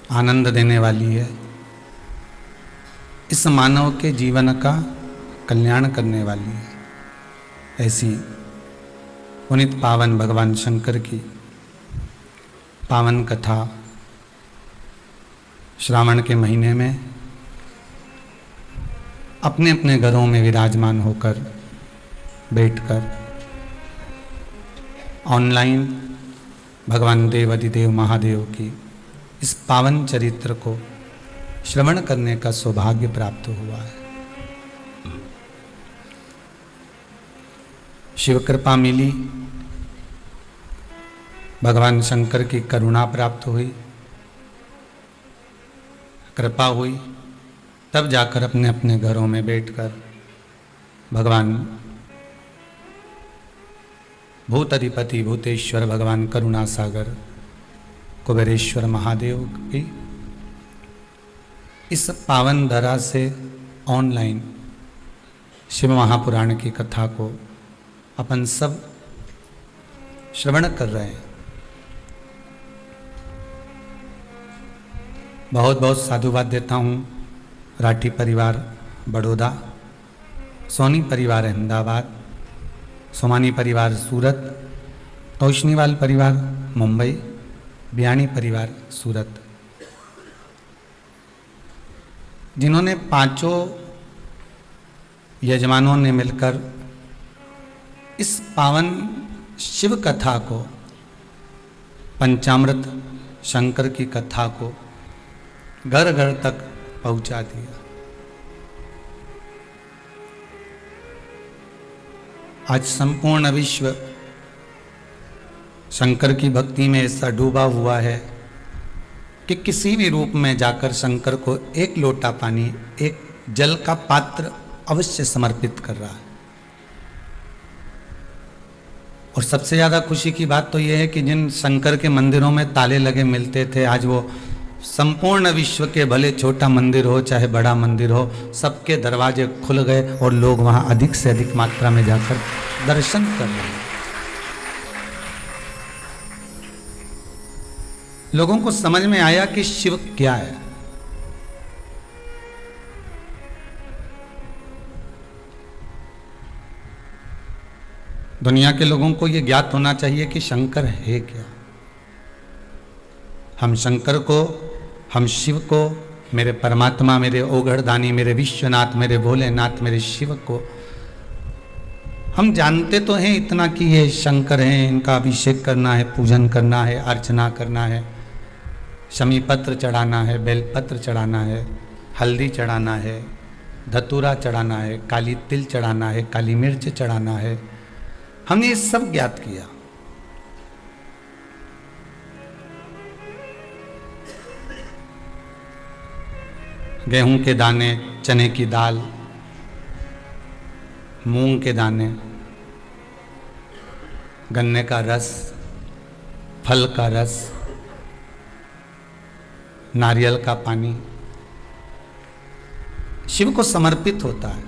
आनंद देने वाली है, इस मानव के जीवन का कल्याण करने वाली है। ऐसी पुनीत पावन भगवान शंकर की पावन कथा श्रावण के महीने में अपने अपने घरों में विराजमान होकर बैठकर ऑनलाइन भगवान देव अधिदेव महादेव की इस पावन चरित्र को श्रवण करने का सौभाग्य प्राप्त हुआ है। शिव कृपा मिली, भगवान शंकर की करुणा प्राप्त हुई, कृपा हुई, तब जाकर अपने अपने घरों में बैठकर भगवान भूत अधिपति भूतेश्वर भगवान करुणा सागर कुबेरेश्वर महादेव की इस पावन धरा से ऑनलाइन शिव महापुराण की कथा को अपन सब श्रवण कर रहे हैं। बहुत बहुत साधुवाद देता हूँ राठी परिवार बड़ौदा, सोनी परिवार अहमदाबाद, सोमानी परिवार सूरत, तोशनीवाल परिवार मुंबई, बियाणी परिवार सूरत, जिन्होंने पांचों यजमानों ने मिलकर इस पावन शिव कथा को, पंचामृत शंकर की कथा को घर घर तक पहुंचा दिया। आज संपूर्ण विश्व शंकर की भक्ति में ऐसा डूबा हुआ है कि किसी भी रूप में जाकर शंकर को एक लोटा पानी, एक जल का पात्र अवश्य समर्पित कर रहा है। और सबसे ज़्यादा खुशी की बात तो यह है कि जिन शंकर के मंदिरों में ताले लगे मिलते थे, आज वो संपूर्ण विश्व के भले छोटा मंदिर हो चाहे बड़ा मंदिर हो, सबके दरवाजे खुल गए और लोग वहाँ अधिक से अधिक मात्रा में जाकर दर्शन कर रहे हैं। लोगों को समझ में आया कि शिव क्या है। दुनिया के लोगों को यह ज्ञात होना चाहिए कि शंकर है क्या। हम शंकर को, हम शिव को, मेरे परमात्मा, मेरे ओघड़दानी, मेरे विश्वनाथ, मेरे भोलेनाथ, मेरे शिव को हम जानते तो हैं इतना कि ये शंकर हैं, इनका अभिषेक करना है, पूजन करना है, अर्चना करना है, शमी पत्र चढ़ाना है, बेलपत्र चढ़ाना है, हल्दी चढ़ाना है, धतूरा चढ़ाना है, काली तिल चढ़ाना है, काली मिर्च चढ़ाना है। हमने ये सब ज्ञात किया। गेहूं के दाने, चने की दाल, मूंग के दाने, गन्ने का रस, फल का रस, नारियल का पानी शिव को समर्पित होता है।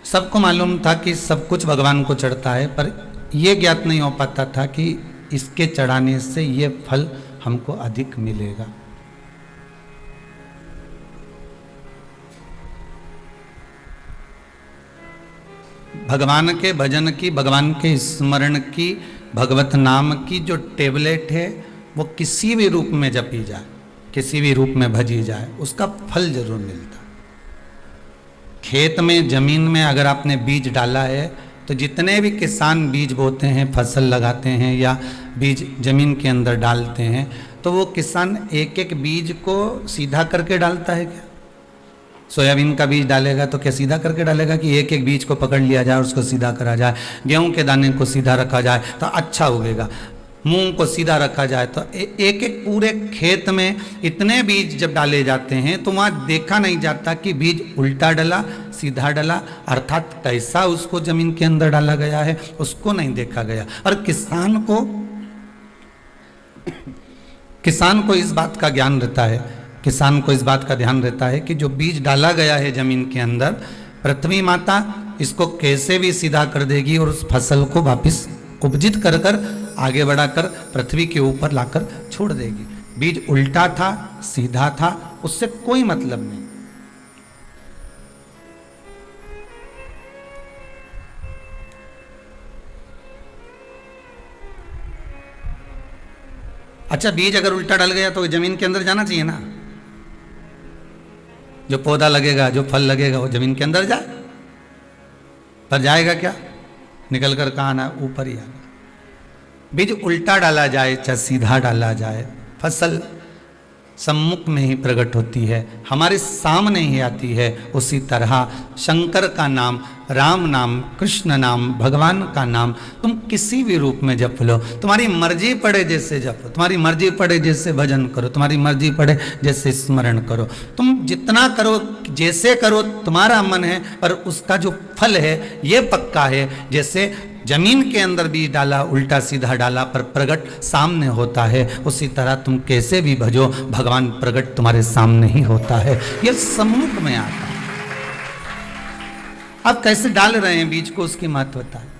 सबको मालूम था कि सब कुछ भगवान को चढ़ता है, पर यह ज्ञात नहीं हो पाता था कि इसके चढ़ाने से ये फल हमको अधिक मिलेगा। भगवान के भजन की, भगवान के स्मरण की, भगवत नाम की जो टेबलेट है वो किसी भी रूप में जपी जाए, किसी भी रूप में भजी जाए, उसका फल जरूर मिलता। खेत में, जमीन में अगर आपने बीज डाला है तो जितने भी किसान बीज बोते हैं, फसल लगाते हैं या बीज जमीन के अंदर डालते हैं, तो वो किसान एक एक बीज को सीधा करके डालता है क्या? सोयाबीन का बीज डालेगा तो क्या सीधा करके डालेगा कि एक एक बीज को पकड़ लिया जाए और उसको सीधा करा जाए? गेहूं के दाने को सीधा रखा जाए तो अच्छा उगेगा, मूंग को सीधा रखा जाए तो एक एक पूरे खेत में इतने बीज जब डाले जाते हैं तो वहाँ देखा नहीं जाता कि बीज उल्टा डला, सीधा डला, अर्थात कैसा उसको जमीन के अंदर डाला गया है उसको नहीं देखा गया। और किसान को इस बात का ज्ञान रहता है, किसान को इस बात का ध्यान रहता है कि जो बीज डाला गया है जमीन के अंदर, पृथ्वी माता इसको कैसे भी सीधा कर देगी और उस फसल को वापस उपजित कर कर आगे बढ़ाकर पृथ्वी के ऊपर लाकर छोड़ देगी। बीज उल्टा था, सीधा था, उससे कोई मतलब नहीं। अच्छा, बीज अगर उल्टा डल गया तो जमीन के अंदर जाना चाहिए ना। जो पौधा लगेगा, जो फल लगेगा, वो जमीन के अंदर जाए, पर जाएगा क्या? निकल कर कहाँ आना? ऊपर ही आना। बीज उल्टा डाला जाए चाहे सीधा डाला जाए, फसल सम्मुख में ही प्रकट होती है, हमारे सामने ही आती है। उसी तरह शंकर का नाम, राम नाम, कृष्ण नाम, भगवान का नाम तुम किसी भी रूप में जप लो, तुम्हारी मर्जी पड़े जैसे जपो, तुम्हारी मर्जी पड़े जैसे भजन करो, तुम्हारी मर्जी पड़े जैसे स्मरण करो, तुम जितना करो, जैसे करो, तुम्हारा मन है, पर उसका जो फल है ये पक्का है। जैसे जमीन के अंदर बीज डाला, उल्टा सीधा डाला, पर प्रकट सामने होता है, उसी तरह तुम कैसे भी भजो, भगवान प्रकट तुम्हारे सामने ही होता है, ये सम्मुख में आता है। अब कैसे डाल रहे हैं बीज को, उसकी महत्वता है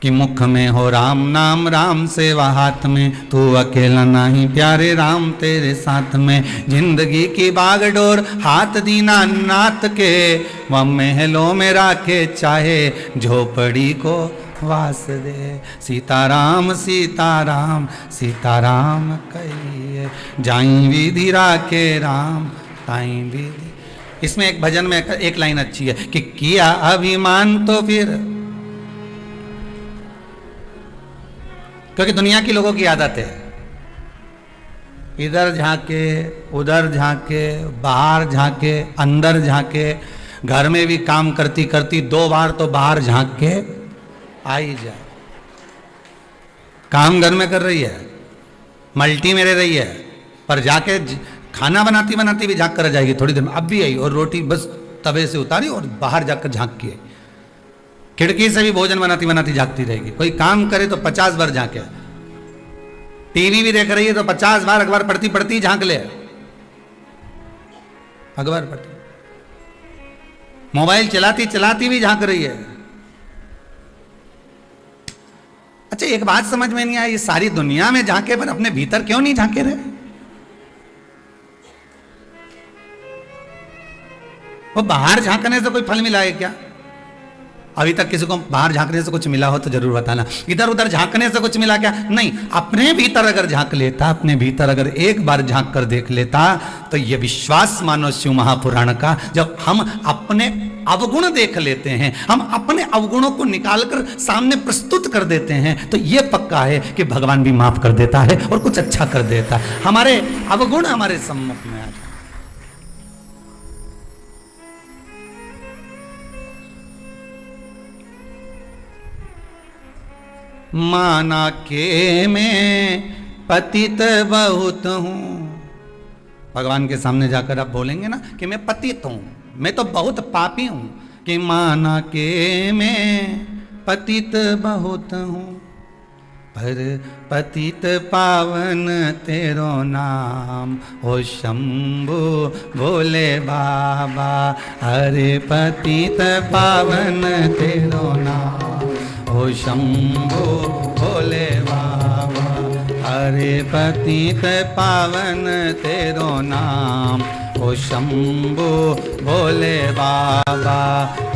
कि मुख में हो राम नाम, राम सेवा हाथ में, तू अकेला नहीं प्यारे राम तेरे साथ में। जिंदगी की बागडोर हाथ दीना नाथ के, वह महलों में राखे चाहे झोपड़ी को वास दे। सीताराम सीताराम सीताराम कहिए, जाई विधि राखे राम ताई विधि। इसमें एक भजन में एक लाइन अच्छी है कि किया अभिमान तो फिर, क्योंकि दुनिया की लोगों की आदत है इधर झांके, उधर झांके, बाहर झांके, अंदर झांके, घर में भी काम करती करती 2 बार तो बाहर झांक के आ ही जाए। काम घर में कर रही है, मल्टी में रह रही है, पर जाके खाना बनाती बनाती भी झांक कर जाएगी थोड़ी देर में। अब भी आई और रोटी बस तवे से उतारी और बाहर जाकर झांक की, खिड़की से भी भोजन बनाती बनाती झांकती रहेगी। कोई काम करे तो 50 बार झांके, टीवी भी देख रही है तो 50 बार अखबार पढ़ती पढ़ती झांक ले, अखबार पढ़ती, मोबाइल चलाती चलाती भी झांक रही है। अच्छा, एक बात समझ में नहीं आई, ये सारी दुनिया में झांके पर अपने भीतर क्यों नहीं झांके रहे? वो बाहर झांकने से कोई फल मिला है क्या? अभी तक किसी को बाहर झांकने से कुछ मिला हो तो जरूर बताना। इधर उधर झांकने से कुछ मिला क्या? नहीं। अपने भीतर अगर झांक लेता, अपने भीतर अगर एक बार झांक कर देख लेता, तो ये विश्वास मानो शिव महापुराण का, जब हम अपने अवगुण देख लेते हैं, हम अपने अवगुणों को निकालकर सामने प्रस्तुत कर देते हैं, तो ये पक्का है कि भगवान भी माफ कर देता है और कुछ अच्छा कर देता है। हमारे अवगुण हमारे सम्मुख में आ जाए। माना के मैं पतित बहुत हूं, भगवान के सामने जाकर आप बोलेंगे ना कि मैं पतित हूं, मैं तो बहुत पापी हूं, कि माना के मैं पतित बहुत हूं, पर पतित पावन तेरो नाम, ओ शंभु भोले बाबा। अरे पतित पावन तेरो नाम, ओ शंभु भोले बाबा। अरे पतित पावन तेरो नाम, ओ शंभु भोले बाबा।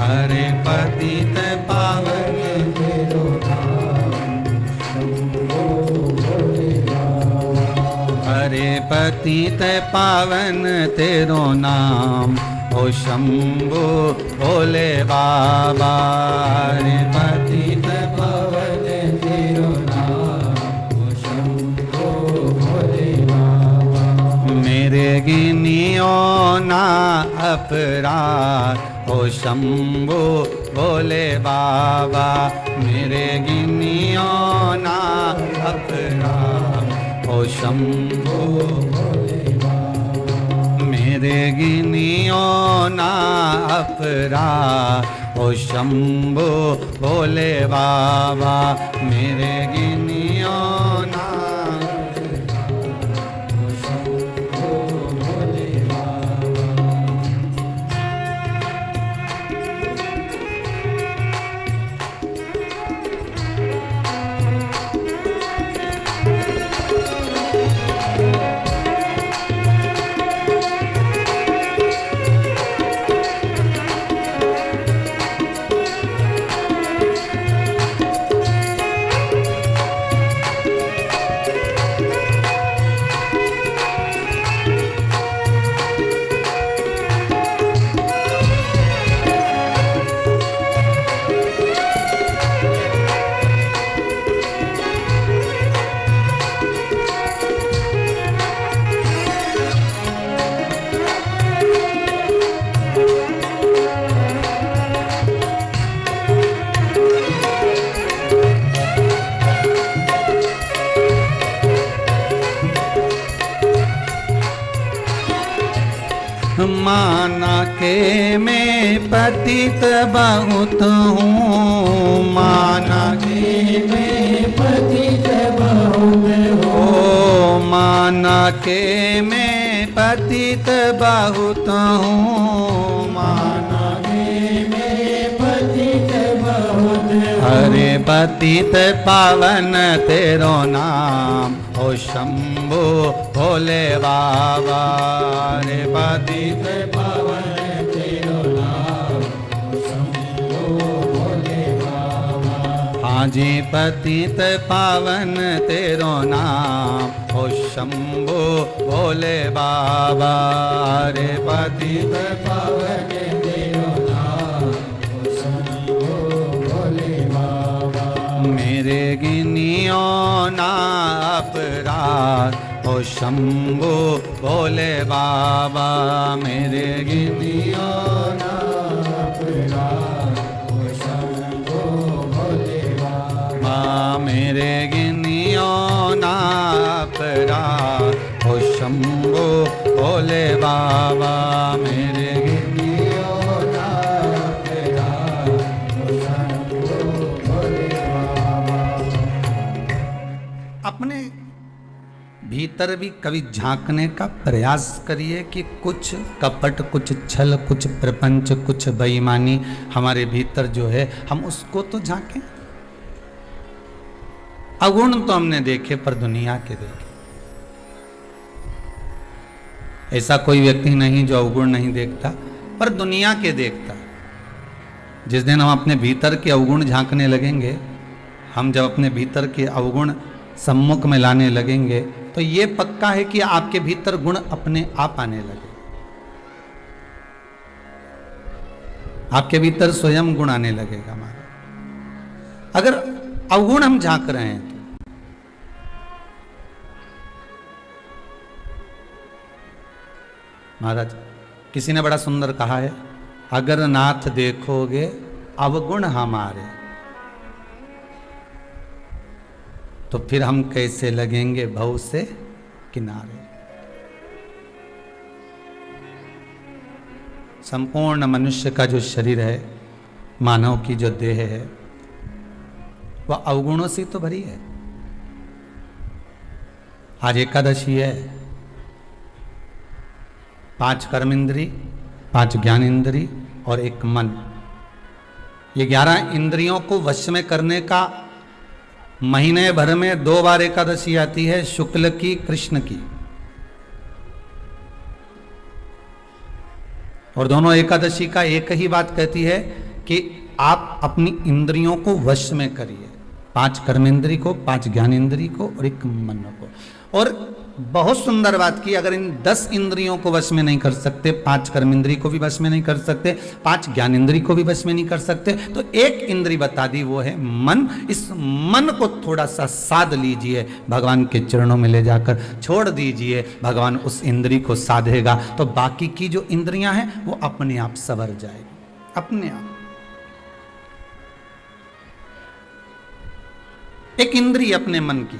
अरे पतित पावन तेरो नाम, शंभु भोले बाबा। अरे पतित पावन तेरो नाम, ओ शंभु भोले बाबा। अरे पतित पावन तेरो नाम, ओ शंभु भोले बाबा। मेरे गिनियो ना अपराध, ओ शंभु भोले बाबा। मेरे गिनियो ना अपराध, ओ शंभु भोले बाबा। मेरे गिनियो ना अपराध, ओ शंभु भोले बाबा। मेरे गिनियो ना अपराध, ओ शंभु भोले बाबा। माना के मैं पतित बहुत हूँ, माना के मैं पतित बहुत हूँ, माना के मैं पतित बहुत हूँ, माना के मैं पतित बहुत हूँ। हरे पतित पावन तेरो नाम, ओ शंभो भोले बाबा। रे पतित पावन तेरो नाम, ओ शंभो भोले बाबा। हाँ जी, पतित पावन तेरो नाम, ओ शंभो भोले बाबा। रे पतित पावन तेरो नाम, ओ शंभो भोले बाबा। मेरे गिनियो ना अपराध, ओ शंभो भोले बाबा। मेरे गिनियो ना अपराध, ओ शंभो भोले बाबा। मेरे गिनियो ना अपराध, ओ शंभो भोले बाबा। मेरे गिनियो ना अपराध, ओ शंभो भोले बाबा। अपने भीतर भी कभी झांकने का प्रयास करिए कि कुछ कपट, कुछ छल, कुछ प्रपंच, कुछ बेईमानी हमारे भीतर जो है, हम उसको तो झांकें। अगुण तो हमने देखे पर दुनिया के देखे। ऐसा कोई व्यक्ति नहीं जो अवगुण नहीं देखता, पर दुनिया के देखता। जिस दिन हम अपने भीतर के अवगुण झांकने लगेंगे, हम जब अपने भीतर के अवगुण सम्मुख में लाने लगेंगे, तो ये पक्का है कि आपके भीतर गुण अपने आप आने लगे। आपके भीतर स्वयं गुण आने लगेगा। हमारा अगर अवगुण हम झांक रहे हैं तो महाराज, किसी ने बड़ा सुंदर कहा है, अगर नाथ देखोगे अवगुण हमारे, तो फिर हम कैसे लगेंगे भव से किनारे। संपूर्ण मनुष्य का जो शरीर है, मानव की जो देह है, वह अवगुणों से तो भरी है। आज एकादशी है। 5 कर्म इंद्री, 5 ज्ञान इंद्री और 1 मन, ये 11 इंद्रियों को वश में करने का महीने भर में 2 बार एकादशी आती है, शुक्ल की, कृष्ण की। और दोनों एकादशी का एक ही बात कहती है कि आप अपनी इंद्रियों को वश में करिए। 5 कर्मेंद्री को, 5 ज्ञानेंद्री को और 1 मन को। और बहुत सुंदर बात की, अगर इन 10 इंद्रियों को वश में नहीं कर सकते, 5 कर्मेंद्री को भी वश में नहीं कर सकते, 5 ज्ञानेंद्री को भी वश में नहीं कर सकते, तो 1 इंद्री बता दी, वो है मन। इस मन को थोड़ा सा साध लीजिए, भगवान के चरणों में ले जाकर छोड़ दीजिए, भगवान उस इंद्री को साधेगा, तो बाकी की जो इंद्रियां हैं वो अपने आप संवर जाएगी, अपने आप। एक इंद्री अपने मन की।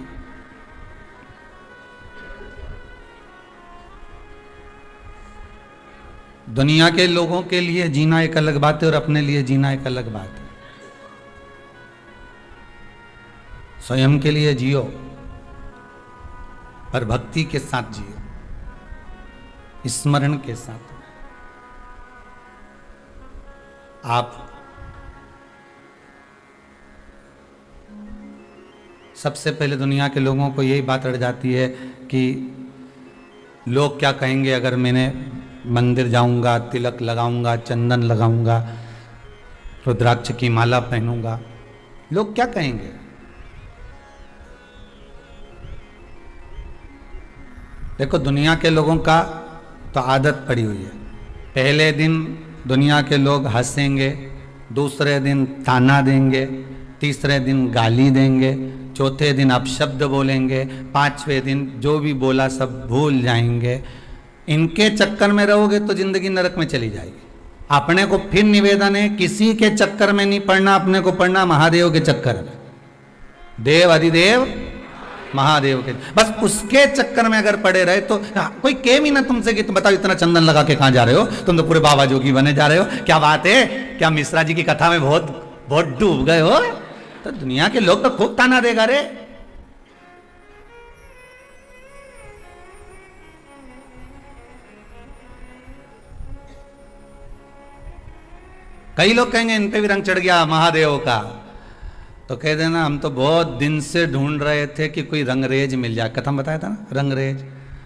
दुनिया के लोगों के लिए जीना एक अलग बात है और अपने लिए जीना एक अलग बात है। स्वयं के लिए जियो, पर भक्ति के साथ जियो, स्मरण के साथ। आप सबसे पहले दुनिया के लोगों को यही बात अड़ जाती है कि लोग क्या कहेंगे अगर मैंने मंदिर जाऊंगा, तिलक लगाऊंगा, चंदन लगाऊंगा, रुद्राक्ष की माला पहनूंगा, लोग क्या कहेंगे। देखो, दुनिया के लोगों का तो आदत पड़ी हुई है। पहले दिन दुनिया के लोग हंसेंगे, दूसरे दिन ताना देंगे, तीसरे दिन गाली देंगे, चौथे दिन अपशब्द बोलेंगे, 5वें दिन जो भी बोला सब भूल जाएंगे। इनके चक्कर में रहोगे तो जिंदगी नरक में चली जाएगी। अपने को फिर निवेदन है, किसी के चक्कर में नहीं पड़ना, अपने को पड़ना महादेव के चक्कर में। देव अधिदेव महादेव के, बस उसके चक्कर में अगर पड़े रहे तो कोई कह भी ना तुमसे कि तुम बताओ इतना चंदन लगा के कहां जा रहे हो, तुम तो पूरे बाबा जोगी बने जा रहे हो, क्या बात है, क्या मिश्रा जी की कथा में बहुत बहुत डूब गए हो, तो दुनिया के लोग तो खूब ताना देगा रे। कई लोग कहेंगे इन पे भी रंग चढ़ गया महादेव का, तो कह देना हम तो बहुत दिन से ढूंढ रहे थे कि कोई रंगरेज मिल जाए। कथा बताया था ना, रंगरेज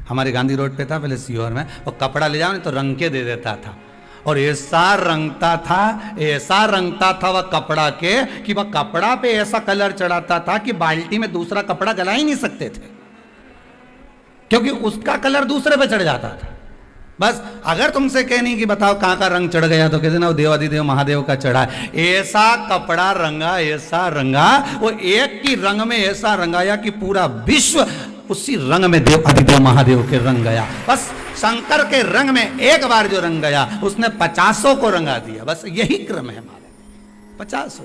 हमारे गांधी रोड पे था पहले सीहोर में, वो कपड़ा ले जाओ नहीं तो रंग के दे देता था, और ऐसा रंगता था, ऐसा रंगता था वह कपड़ा के कि वह कपड़ा पे ऐसा कलर चढ़ाता था कि बाल्टी में दूसरा कपड़ा गला ही नहीं सकते थे, क्योंकि उसका कलर दूसरे पे चढ़ जाता था। बस अगर तुमसे कहनी कि बताओ कहां का रंग चढ़ गया, तो कहते ना वो देवाधिदेव महादेव का चढ़ा है। ऐसा कपड़ा रंगा, ऐसा रंगा, वो एक की रंग में ऐसा रंगाया कि पूरा विश्व उसी रंग में देवाधिदेव महादेव के रंग गया। बस शंकर के रंग में एक बार जो रंग गया उसने 50 को रंगा दिया। बस यही क्रम है हमारा, 50।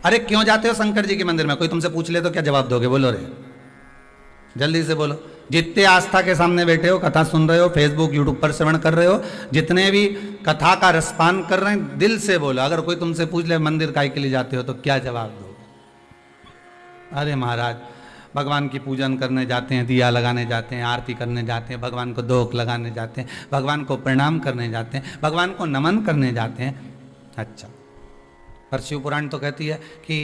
अरे क्यों जाते हो शंकर जी के मंदिर में, कोई तुमसे पूछ ले तो क्या जवाब दोगे, बोलो रे, जल्दी से बोलो। जितने आस्था के सामने बैठे हो, कथा सुन रहे हो, फेसबुक यूट्यूब पर श्रवण कर रहे हो, जितने भी कथा का रसपान कर रहे हैं, दिल से बोलो। अगर कोई तुमसे पूछ ले मंदिर काहे के लिए जाते हो, तो क्या जवाब दो। अरे महाराज भगवान की पूजन करने जाते हैं, दिया लगाने जाते हैं, आरती करने जाते हैं, भगवान को दोख लगाने जाते हैं, भगवान को प्रणाम करने जाते हैं, भगवान को नमन करने जाते हैं। अच्छा, पर शिव पुराण तो कहती है कि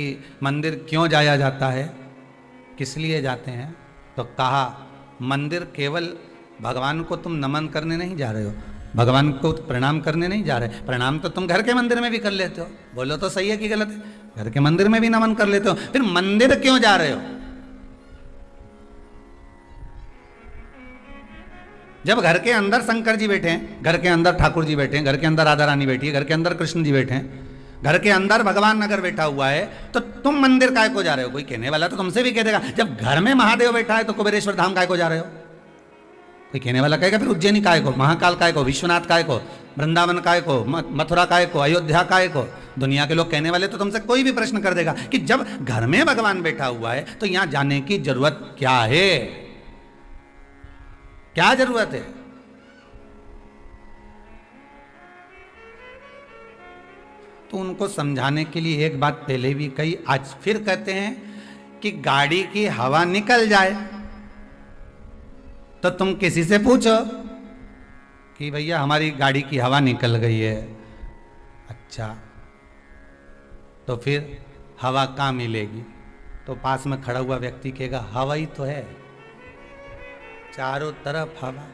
मंदिर क्यों जाया जाता है, किस लिए जाते हैं, तो कहा मंदिर केवल भगवान को तुम नमन करने नहीं जा रहे हो, भगवान को प्रणाम करने नहीं जा रहे। प्रणाम तो तुम घर के मंदिर में भी कर लेते हो, बोलो तो सही है कि गलत है, घर के मंदिर में भी नमन कर लेते हो, फिर मंदिर क्यों जा रहे हो। जब घर के अंदर शंकर जी बैठे हैं, घर के अंदर ठाकुर जी बैठे हैं, घर के अंदर राधा रानी बैठी है, घर के अंदर कृष्ण जी बैठे हैं, घर के अंदर भगवान अगर बैठा हुआ है, तो तुम मंदिर काय को जा रहे हो। कोई कहने वाला तो तुमसे भी कह देगा जब घर में महादेव बैठा है तो कुबेरेश्वर धाम काय को जा रहे हो। कोई कहने वाला कहेगा फिर उज्जैनी काय को, महाकाल काय को, विश्वनाथ काय को, वृंदावन काय को, मथुरा काय को, अयोध्या काय को। दुनिया के लोग कहने वाले तो तुमसे कोई भी प्रश्न कर देगा कि जब घर में भगवान बैठा हुआ है तो यहां जाने की जरूरत क्या है, क्या जरूरत है। तो उनको समझाने के लिए एक बात पहले भी कही, आज फिर कहते हैं कि गाड़ी की हवा निकल जाए तो तुम किसी से पूछो कि भैया हमारी गाड़ी की हवा निकल गई है। अच्छा, तो फिर हवा कहाँ मिलेगी, तो पास में खड़ा हुआ व्यक्ति कहेगा हवा ही तो है, चारों तरफ हवा।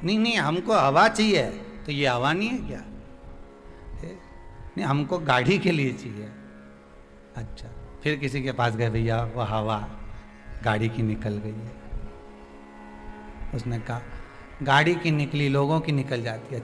नहीं हमको हवा चाहिए, तो ये हवा नहीं है क्या, नहीं हमको गाड़ी के लिए चाहिए। अच्छा, फिर किसी के पास गए, भैया वो हवा गाड़ी की निकल गई है। उसने कहा गाड़ी की निकली, लोगों की निकल जाती है,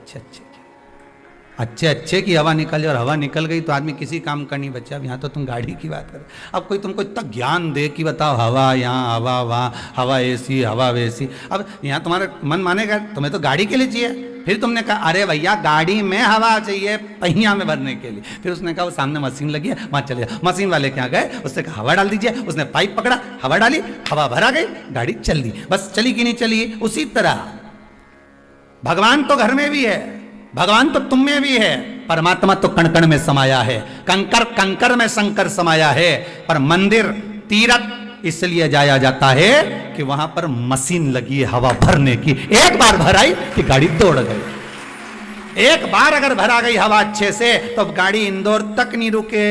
अच्छे अच्छे की हवा निकल जाए, और हवा निकल गई तो आदमी किसी काम का नहीं बचा। अब यहाँ तो तुम गाड़ी की बात कर, अब कोई तुमको इतना ज्ञान दे कि बताओ हवा यहाँ, हवा वहाँ, हवा ऐसी, हवा वैसी। अब यहाँ तुम्हारा मन मानेगा, तुम्हें तो गाड़ी के लिए चाहिए। फिर तुमने कहा अरे भैया गाड़ी में हवा चाहिए पहिया में भरने के लिए। फिर उसने कहा वो सामने मशीन लगी है, वहां चले जाओ। मशीन वाले के यहाँ गए, उससे कहा हवा डाल दीजिए, उसने पाइप पकड़ा, हवा डाली, हवा भरा गई, गाड़ी चल दी। बस चली कि नहीं चली, उसी तरह भगवान तो घर में भी है, भगवान तो तुम में भी है, परमात्मा तो कण कण में समाया है, कंकर कंकर में शंकर समाया है। पर मंदिर तीर्थ इसलिए जाया जाता है कि वहां पर मशीन लगी है हवा भरने की। एक बार भराई कि गाड़ी दौड़ गई, एक बार अगर भरा गई हवा अच्छे से तो गाड़ी इंदौर तक नहीं रुके।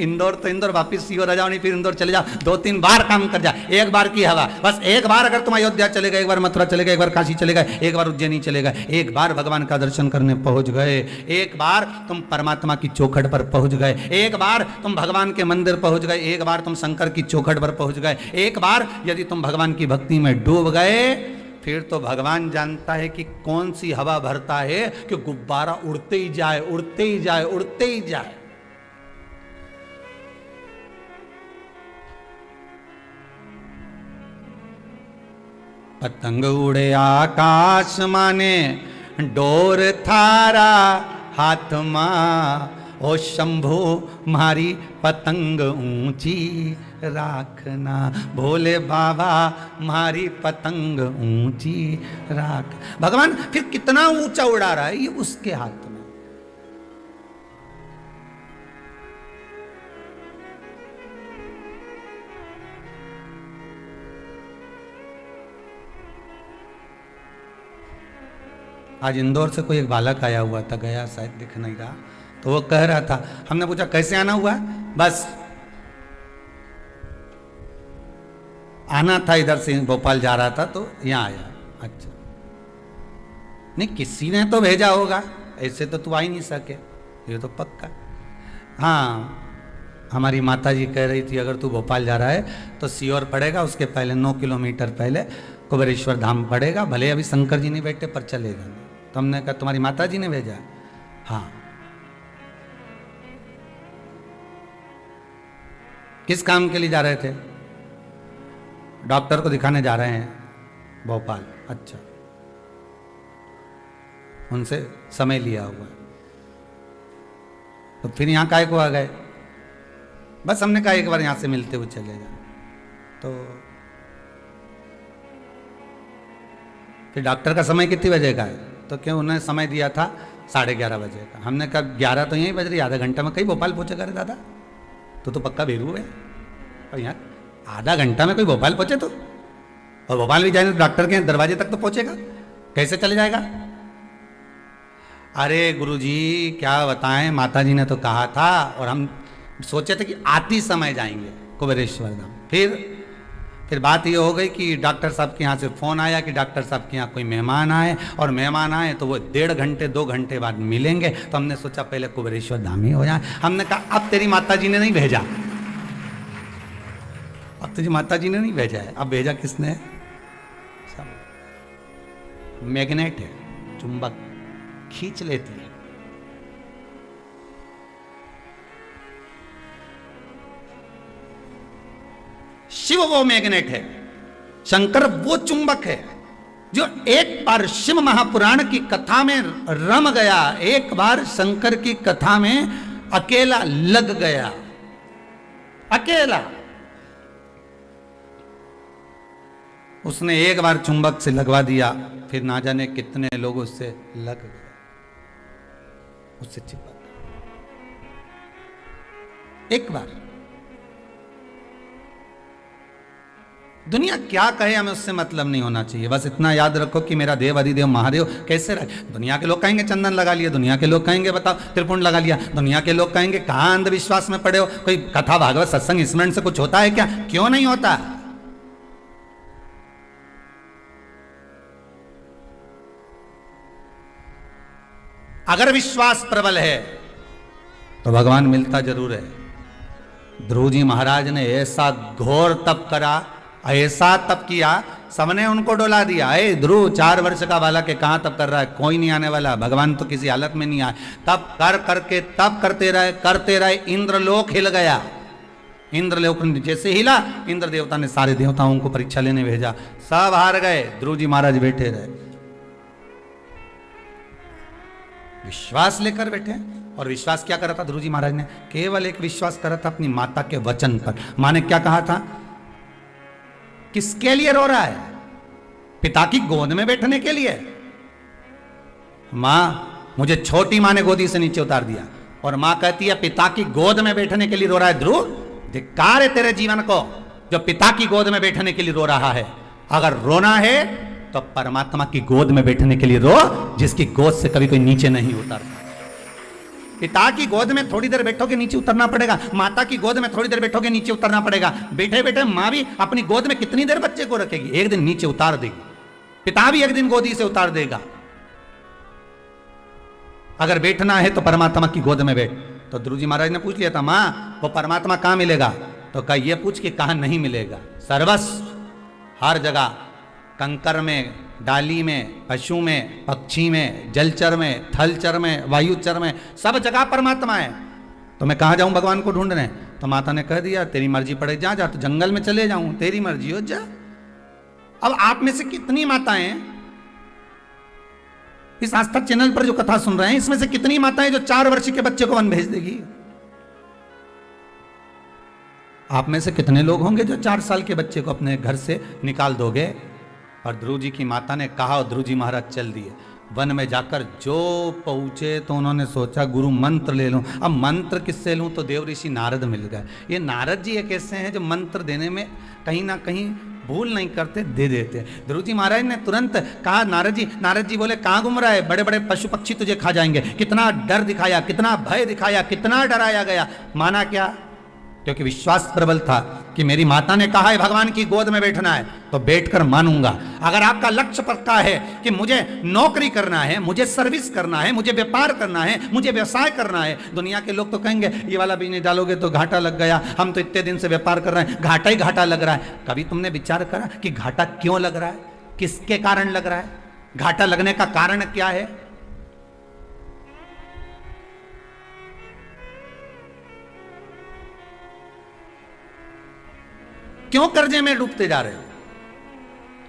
इंदौर तो इंदौर, वापिस सीहोर आ जाओ, नहीं फिर इंदौर चले जाओ, 2-3 बार काम कर जा। एक बार की हवा, बस एक बार अगर तुम अयोध्या चले गए, एक बार मथुरा चले गए, एक बार काशी चले गए, एक बार उज्जैनी चले गए, एक बार भगवान का दर्शन करने पहुंच गए, एक बार तुम परमात्मा की चौखट पर पहुंच गए, एक बार तुम भगवान के मंदिर पहुंच गए, एक बार तुम शंकर की चौखट पर पहुंच गए, एक बार यदि तुम भगवान की भक्ति में डूब गए, फिर तो भगवान जानता है कि कौन सी हवा भरता है कि गुब्बारा उड़ते ही जाए, उड़ते ही जाए, उड़ते ही जाए। पतंग उड़े आकाश माने डोर थारा हाथ मां, ओ शंभू मारी पतंग ऊंची राखना, भोले बाबा मारी पतंग ऊंची राख। भगवान फिर कितना ऊंचा उड़ा रहा है, ये उसके हाथ में। आज इंदौर से कोई एक बालक आया हुआ था, गया शायद दिख नहीं रहा, तो वो कह रहा था, हमने पूछा कैसे आना हुआ, बस आना था इधर से, भोपाल जा रहा था तो यहाँ आया। अच्छा, नहीं किसी ने तो भेजा होगा, ऐसे तो तू आ ही नहीं सके, ये तो पक्का। हाँ, हमारी माता जी कह रही थी अगर तू भोपाल जा रहा है तो सीहोर पड़ेगा, उसके पहले 9 किलोमीटर पहले कुबेरेश्वर धाम पड़ेगा, भले अभी शंकर जी नहीं बैठे पर चलेगा। तो हमने कहा तुम्हारी माता जी ने भेजा? हाँ। किस काम के लिए जा रहे थे? डॉक्टर को दिखाने जा रहे हैं भोपाल। अच्छा, उनसे समय लिया हुआ, तो फिर यहाँ काहे को आ गए? बस हमने कहा एक बार यहाँ से मिलते हुए चले जाए। तो फिर डॉक्टर का समय कितने बजे का है? तो क्यों, उन्होंने समय दिया था 11:30 बजे का। हमने कहा 11 तो यहीं बज रही, आधा घंटा में कहीं भोपाल पहुंचेगा रे दादा, तो पक्का बेरू है। और यहाँ आधा घंटा में कोई भोपाल पहुंचे तो, और भोपाल भी जाए तो डॉक्टर के दरवाजे तक तो पहुंचेगा, कैसे चले जाएगा? अरे गुरुजी क्या बताएं, माता जी ने तो कहा था, और हम सोचे थे कि आती समय जाएंगे कुबेरेश्वर धाम। फिर बात ये हो गई कि डॉक्टर साहब के यहाँ से फ़ोन आया कि डॉक्टर साहब के यहाँ कोई मेहमान आए, और मेहमान आए तो वो 1.5 घंटे 2 घंटे बाद मिलेंगे। तो हमने सोचा पहले कुबेरेश्वर धाम ही हो जाए। हमने कहा अब तेरी माता जी ने नहीं भेजा, अब तुझी माता जी ने नहीं भेजा है, अब भेजा किसने? मैग्नेट है, चुंबक खींच लेती है। शिव वो मैग्नेट है, शंकर वो चुंबक है जो एक बार शिव महापुराण की कथा में रम गया, एक बार शंकर की कथा में अकेला लग गया, अकेला। उसने एक बार चुंबक से लगवा दिया, फिर ना जाने कितने लोग उससे लग गए, उससे चिपक एक बार। दुनिया क्या कहे हमें उससे मतलब नहीं होना चाहिए, बस इतना याद रखो कि मेरा देव अधिदेव महादेव कैसे रहे। दुनिया के लोग कहेंगे चंदन लगा लिया, दुनिया के लोग कहेंगे बताओ त्रिपुंड लगा लिया, दुनिया के लोग कहेंगे कहाँ अंधविश्वास में पड़े हो, कोई कथा भागवत सत्संग स्मरण से कुछ होता है क्या? क्यों नहीं होता? अगर विश्वास प्रबल है तो भगवान मिलता जरूर है। ध्रुव जी महाराज ने ऐसा घोर तप करा, ऐसा तप किया, सबने उनको डोला दिया। अरे ध्रुव 4 वर्ष का बालक है, कहाँ तप कर रहा है, कोई नहीं आने वाला, भगवान तो किसी हालत में नहीं आए। तप कर करके तप करते रहे, इंद्रलोक हिल गया। इंद्रलोक जैसे हिला, इंद्र देवता ने सारे देवताओं को परीक्षा लेने भेजा, सब हार गए, ध्रुव जी महाराज बैठे रहे। विश्वास लेकर बैठे। और विश्वास क्या करा था ध्रुव जी महाराज ने? केवल एक विश्वास करा था अपनी माता के वचन पर। माँ ने क्या कहा था? किसके लिए रो रहा है? पिता की गोद में बैठने के लिए। मां, मुझे छोटी मां ने गोदी से नीचे उतार दिया, और मां कहती है पिता की गोद में बैठने के लिए रो रहा है। ध्रुव, धिक्कार है तेरे जीवन को जो पिता की गोद में बैठने के लिए रो रहा है। अगर रोना है तो परमात्मा की गोद में बैठने के लिए रो, जिसकी गोद से कभी कोई नीचे नहीं उतरता। पिता की गोद में थोड़ी देर बैठोगे नीचे उतरना पड़ेगा, माता की गोद में थोड़ी देर बैठोगे नीचे उतरना पड़ेगा। बैठे बैठे माँ भी अपनी गोद में कितनी देर बच्चे को रखेगी? एक दिन नीचे उतार देगी। पिता भी एक दिन गोदी से उतार देगा। अगर बैठना है तो परमात्मा की गोद में बैठ। तो ध्रुव जी महाराज ने पूछ लिया था, माँ वो परमात्मा कहाँ मिलेगा? तो कहा ये पूछ के कहाँ नहीं मिलेगा, सर्वस्व हर जगह, कंकर में, डाली में, पशु में, पक्षी में, जलचर में, थलचर में, वायुचर में, सब जगह परमात्मा है। तो मैं कहाँ जाऊं भगवान को ढूंढने? तो माता ने कह दिया तेरी मर्जी पड़े, जा जा, तो जंगल में चले जाऊं, तेरी मर्जी हो, जा। अब आप में से कितनी माताएं इस आस्था चैनल पर जो कथा सुन रहे हैं, इसमें से कितनी माताएं जो 4 वर्ष के बच्चे को वन भेज देगी? आप में से कितने लोग होंगे जो 4 साल के बच्चे को अपने घर से निकाल दोगे? और ध्रुव जी की माता ने कहा और ध्रुव जी महाराज चल दिए। वन में जाकर जो पहुंचे तो उन्होंने सोचा गुरु मंत्र ले लूं। अब मंत्र किससे लूं? तो देव ऋषि नारद मिल गए। ये नारद जी एक ऐसे हैं जो मंत्र देने में कहीं ना कहीं भूल नहीं करते, दे देते। ध्रुव जी महाराज ने तुरंत कहा नारद जी बोले कहाँ घूम रहा है? बड़े बड़े पशु पक्षी तुझे खा जाएंगे। कितना डर दिखाया, कितना भय दिखाया, कितना डराया गया। माना क्या? क्योंकि विश्वास प्रबल था कि मेरी माता ने कहा है भगवान की गोद में बैठना है तो बैठकर मानूंगा। अगर आपका लक्ष्य पक्का है कि मुझे नौकरी करना है, मुझे सर्विस करना है, मुझे व्यापार करना है, मुझे व्यवसाय करना है। दुनिया के लोग तो कहेंगे ये वाला बिजनेस डालोगे तो घाटा लग गया, हम तो इतने दिन से व्यापार कर रहे हैं, घाटा ही घाटा लग रहा है। कभी तुमने विचार करा कि घाटा क्यों लग रहा है? किसके कारण लग रहा है? घाटा लगने का कारण क्या है? क्यों कर्जे में डूबते जा रहे हो?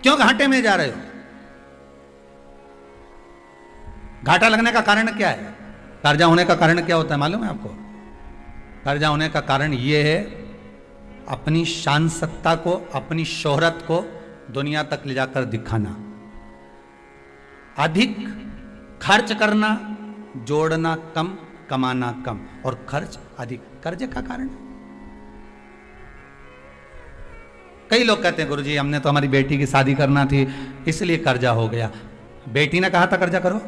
क्यों घाटे में जा रहे हो? घाटा लगने का कारण क्या है? कर्जा होने का कारण क्या होता है मालूम है आपको? कर्जा होने का कारण यह है अपनी शान सत्ता को, अपनी शोहरत को दुनिया तक ले जाकर दिखाना, अधिक खर्च करना, जोड़ना कम, कमाना कम और खर्च अधिक, कर्जे का कारण। कई लोग कहते हैं गुरुजी हमने तो हमारी बेटी की शादी करना थी इसलिए कर्जा हो गया। बेटी ने कहा था कर्जा करो?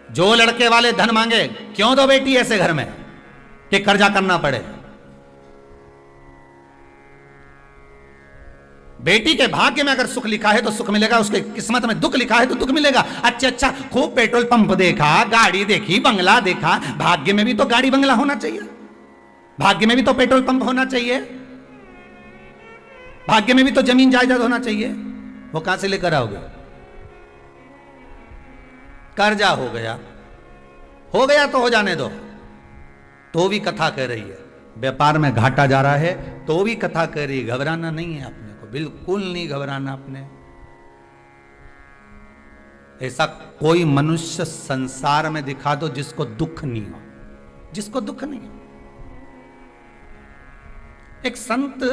जो लड़के वाले धन मांगे क्यों दो बेटी ऐसे घर में कि कर्जा करना पड़े? बेटी के भाग्य में अगर सुख लिखा है तो सुख मिलेगा, उसके किस्मत में दुख लिखा है तो दुख मिलेगा। अच्छा खूब पेट्रोल पंप देखा, गाड़ी देखी, बंगला देखा, भाग्य में भी तो गाड़ी बंगला होना चाहिए, भाग्य में भी तो पेट्रोल पंप होना चाहिए, भाग्य में भी तो जमीन जायदाद होना चाहिए। वो कहां से लेकर आओगे? कर्जा हो गया तो हो जाने दो, तो भी कथा कह रही है। व्यापार में घाटा जा रहा है तो भी कथा कह रही है। घबराना नहीं है अपने को, बिल्कुल नहीं घबराना अपने। ऐसा कोई मनुष्य संसार में दिखा दो जिसको दुख नहीं हो, जिसको दुख नहीं हो। एक संत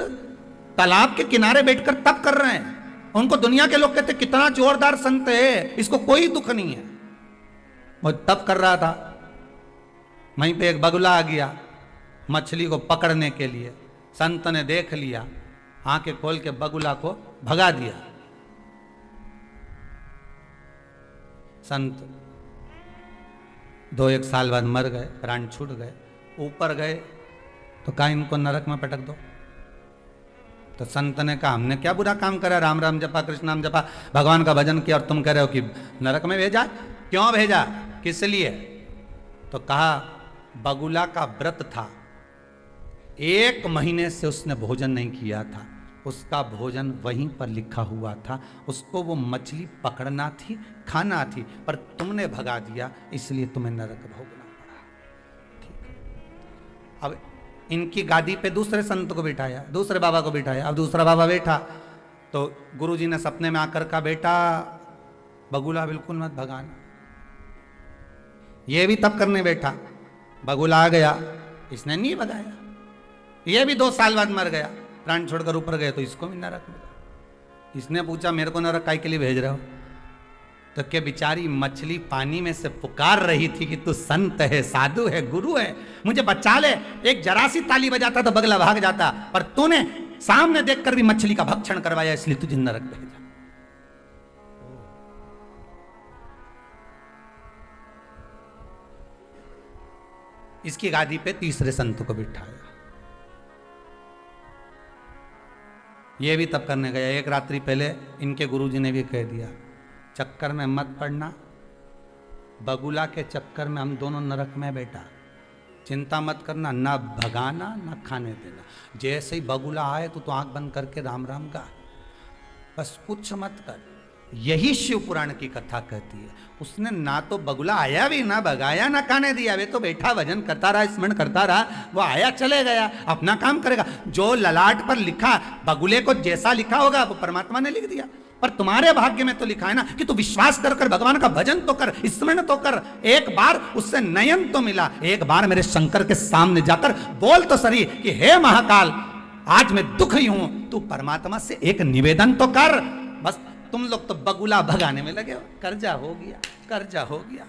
तालाब के किनारे बैठकर तप कर रहे हैं, उनको दुनिया के लोग कहते कितना जोरदार संत है, इसको कोई दुख नहीं है। वो तप कर रहा था, वहीं पे एक बगुला आ गया मछली को पकड़ने के लिए। संत ने देख लिया, आंखें खोल के बगुला को भगा दिया। संत 2-1 साल बाद मर गए, प्राण छूट गए। ऊपर गए तो कहा इनको नरक में पटक दो। तो संत ने कहा हमने क्या बुरा काम करा, राम राम जपा, कृष्ण नाम जपा, भगवान का भजन किया और तुम कह रहे हो कि नरक में भेजा? क्यों भेजा, किस लिए? तो कहा बगुला का व्रत था, 1 महीने से उसने भोजन नहीं किया था, उसका भोजन वहीं पर लिखा हुआ था, उसको वो मछली पकड़ना थी, खाना थी, पर तुमने भगा दिया इसलिए तुम्हें नरक भोगना पड़ा। ठीक है। अब इनकी गादी पे दूसरे संत को बिठाया, दूसरे बाबा को बिठाया। अब दूसरा बाबा बैठा तो गुरुजी ने सपने में आकर कहा बेटा बगुला बिल्कुल मत भगाना। ये भी तप करने बैठा, बगुला आ गया, इसने नहीं भगाया। ये भी 2 साल बाद मर गया, प्राण छोड़कर ऊपर गए तो इसको भी नरक मिला। इसने पूछा मेरे को नरक काय के लिए भेज रहे हो? तो क्या बेचारी मछली पानी में से पुकार रही थी कि तू संत है, साधु है, गुरु है, मुझे बचा ले। एक जरा सी ताली बजाता तो बगला भाग जाता, पर तूने सामने देखकर भी मछली का भक्षण करवाया इसलिए तुझे नरक भेजा। इसकी गादी पे तीसरे संत को बिठाया। ये भी तब करने गया। एक रात्रि पहले इनके गुरुजी ने भी कह दिया चक्कर में मत पड़ना, बगुला के चक्कर में हम दोनों नरक में बैठा, चिंता मत करना, ना भगाना ना खाने देना। जैसे ही बगुला आए तो आंख बंद करके राम राम गा, बस कुछ मत कर, यही शिव पुराण की कथा कहती है। उसने ना तो बगुला आया भी, ना भगाया, ना खाने दिया, वे तो बैठा भजन करता रहा, स्मरण करता रहा। वो आया चले गया, अपना काम करेगा। जो ललाट पर लिखा, बगुले को जैसा लिखा होगा वो परमात्मा ने लिख दिया। पर तुम्हारे भाग्य में तो लिखा है ना कि तू विश्वास कर कर भगवान का भजन तो कर, स्मरण तो कर। एक बार उससे नयन तो मिला, एक बार मेरे शंकर के सामने जाकर बोल तो सही कि हे महाकाल, आज मैं दुखी हूं, तू परमात्मा से एक निवेदन तो कर। बस तुम लोग तो बगुला भगाने में लगे हो। कर्जा हो गया, कर्जा हो गया,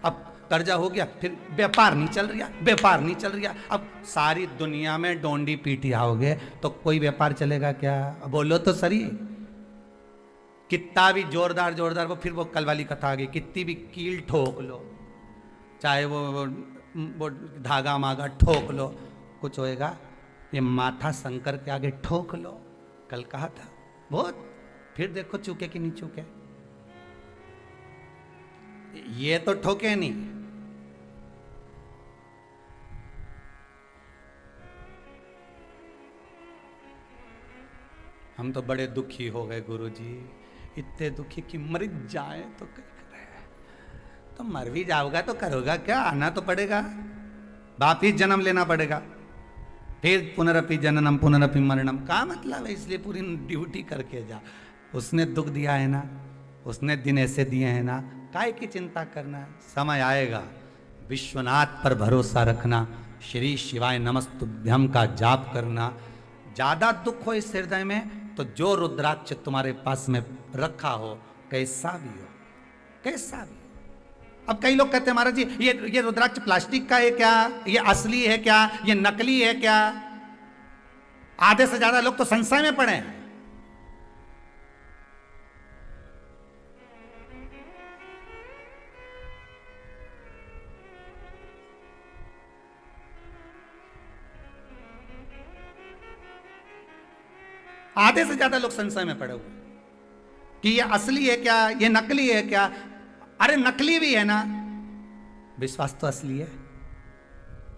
अब कर्जा हो गया, फिर व्यापार नहीं चल रहा, व्यापार नहीं चल रहा। अब सारी दुनिया में डोंडी पीटी आओगे तो कोई व्यापार चलेगा क्या? बोलो तो सही। कितना भी जोरदार जोरदार फिर वो कल वाली कथा आ गई, कितनी भी कील ठोक लो, चाहे वो धागा मागा ठोक लो, कुछ होएगा? ये माथा शंकर के आगे ठोक लो। कल कहा था बहुत, फिर देखो चूके कि नहीं चूके। ये तो ठोके नहीं। हम तो बड़े दुखी हो गए गुरुजी, इतने दुखी कि मर जाए तो क्या करे। तो मर भी जाओगा तो करोगा क्या? आना तो पड़ेगा, वापिस जन्म लेना पड़ेगा, फिर पुनरपि जननम पुनरपि मरणम। का मतलब है? इसलिए पूरी ड्यूटी करके जा। उसने दुख दिया है ना, उसने दिन ऐसे दिए हैं ना, काय की चिंता करना है? समय आएगा। विश्वनाथ पर भरोसा रखना, श्री शिवाय नमस्तुभ्यम का जाप करना। ज्यादा दुख हो इस हृदय में तो जो रुद्राक्ष तुम्हारे पास में रखा हो, कैसा भी हो, कैसा भी हो। अब कई लोग कहते हैं महाराज जी ये रुद्राक्ष प्लास्टिक का है क्या, ये असली है क्या, ये नकली है क्या? आधे से ज्यादा लोग तो संशय में पड़े हैं। आधे से ज्यादा लोग संशय में पड़े हुए कि ये असली है क्या, ये नकली है क्या? अरे नकली भी है ना, विश्वास तो असली है।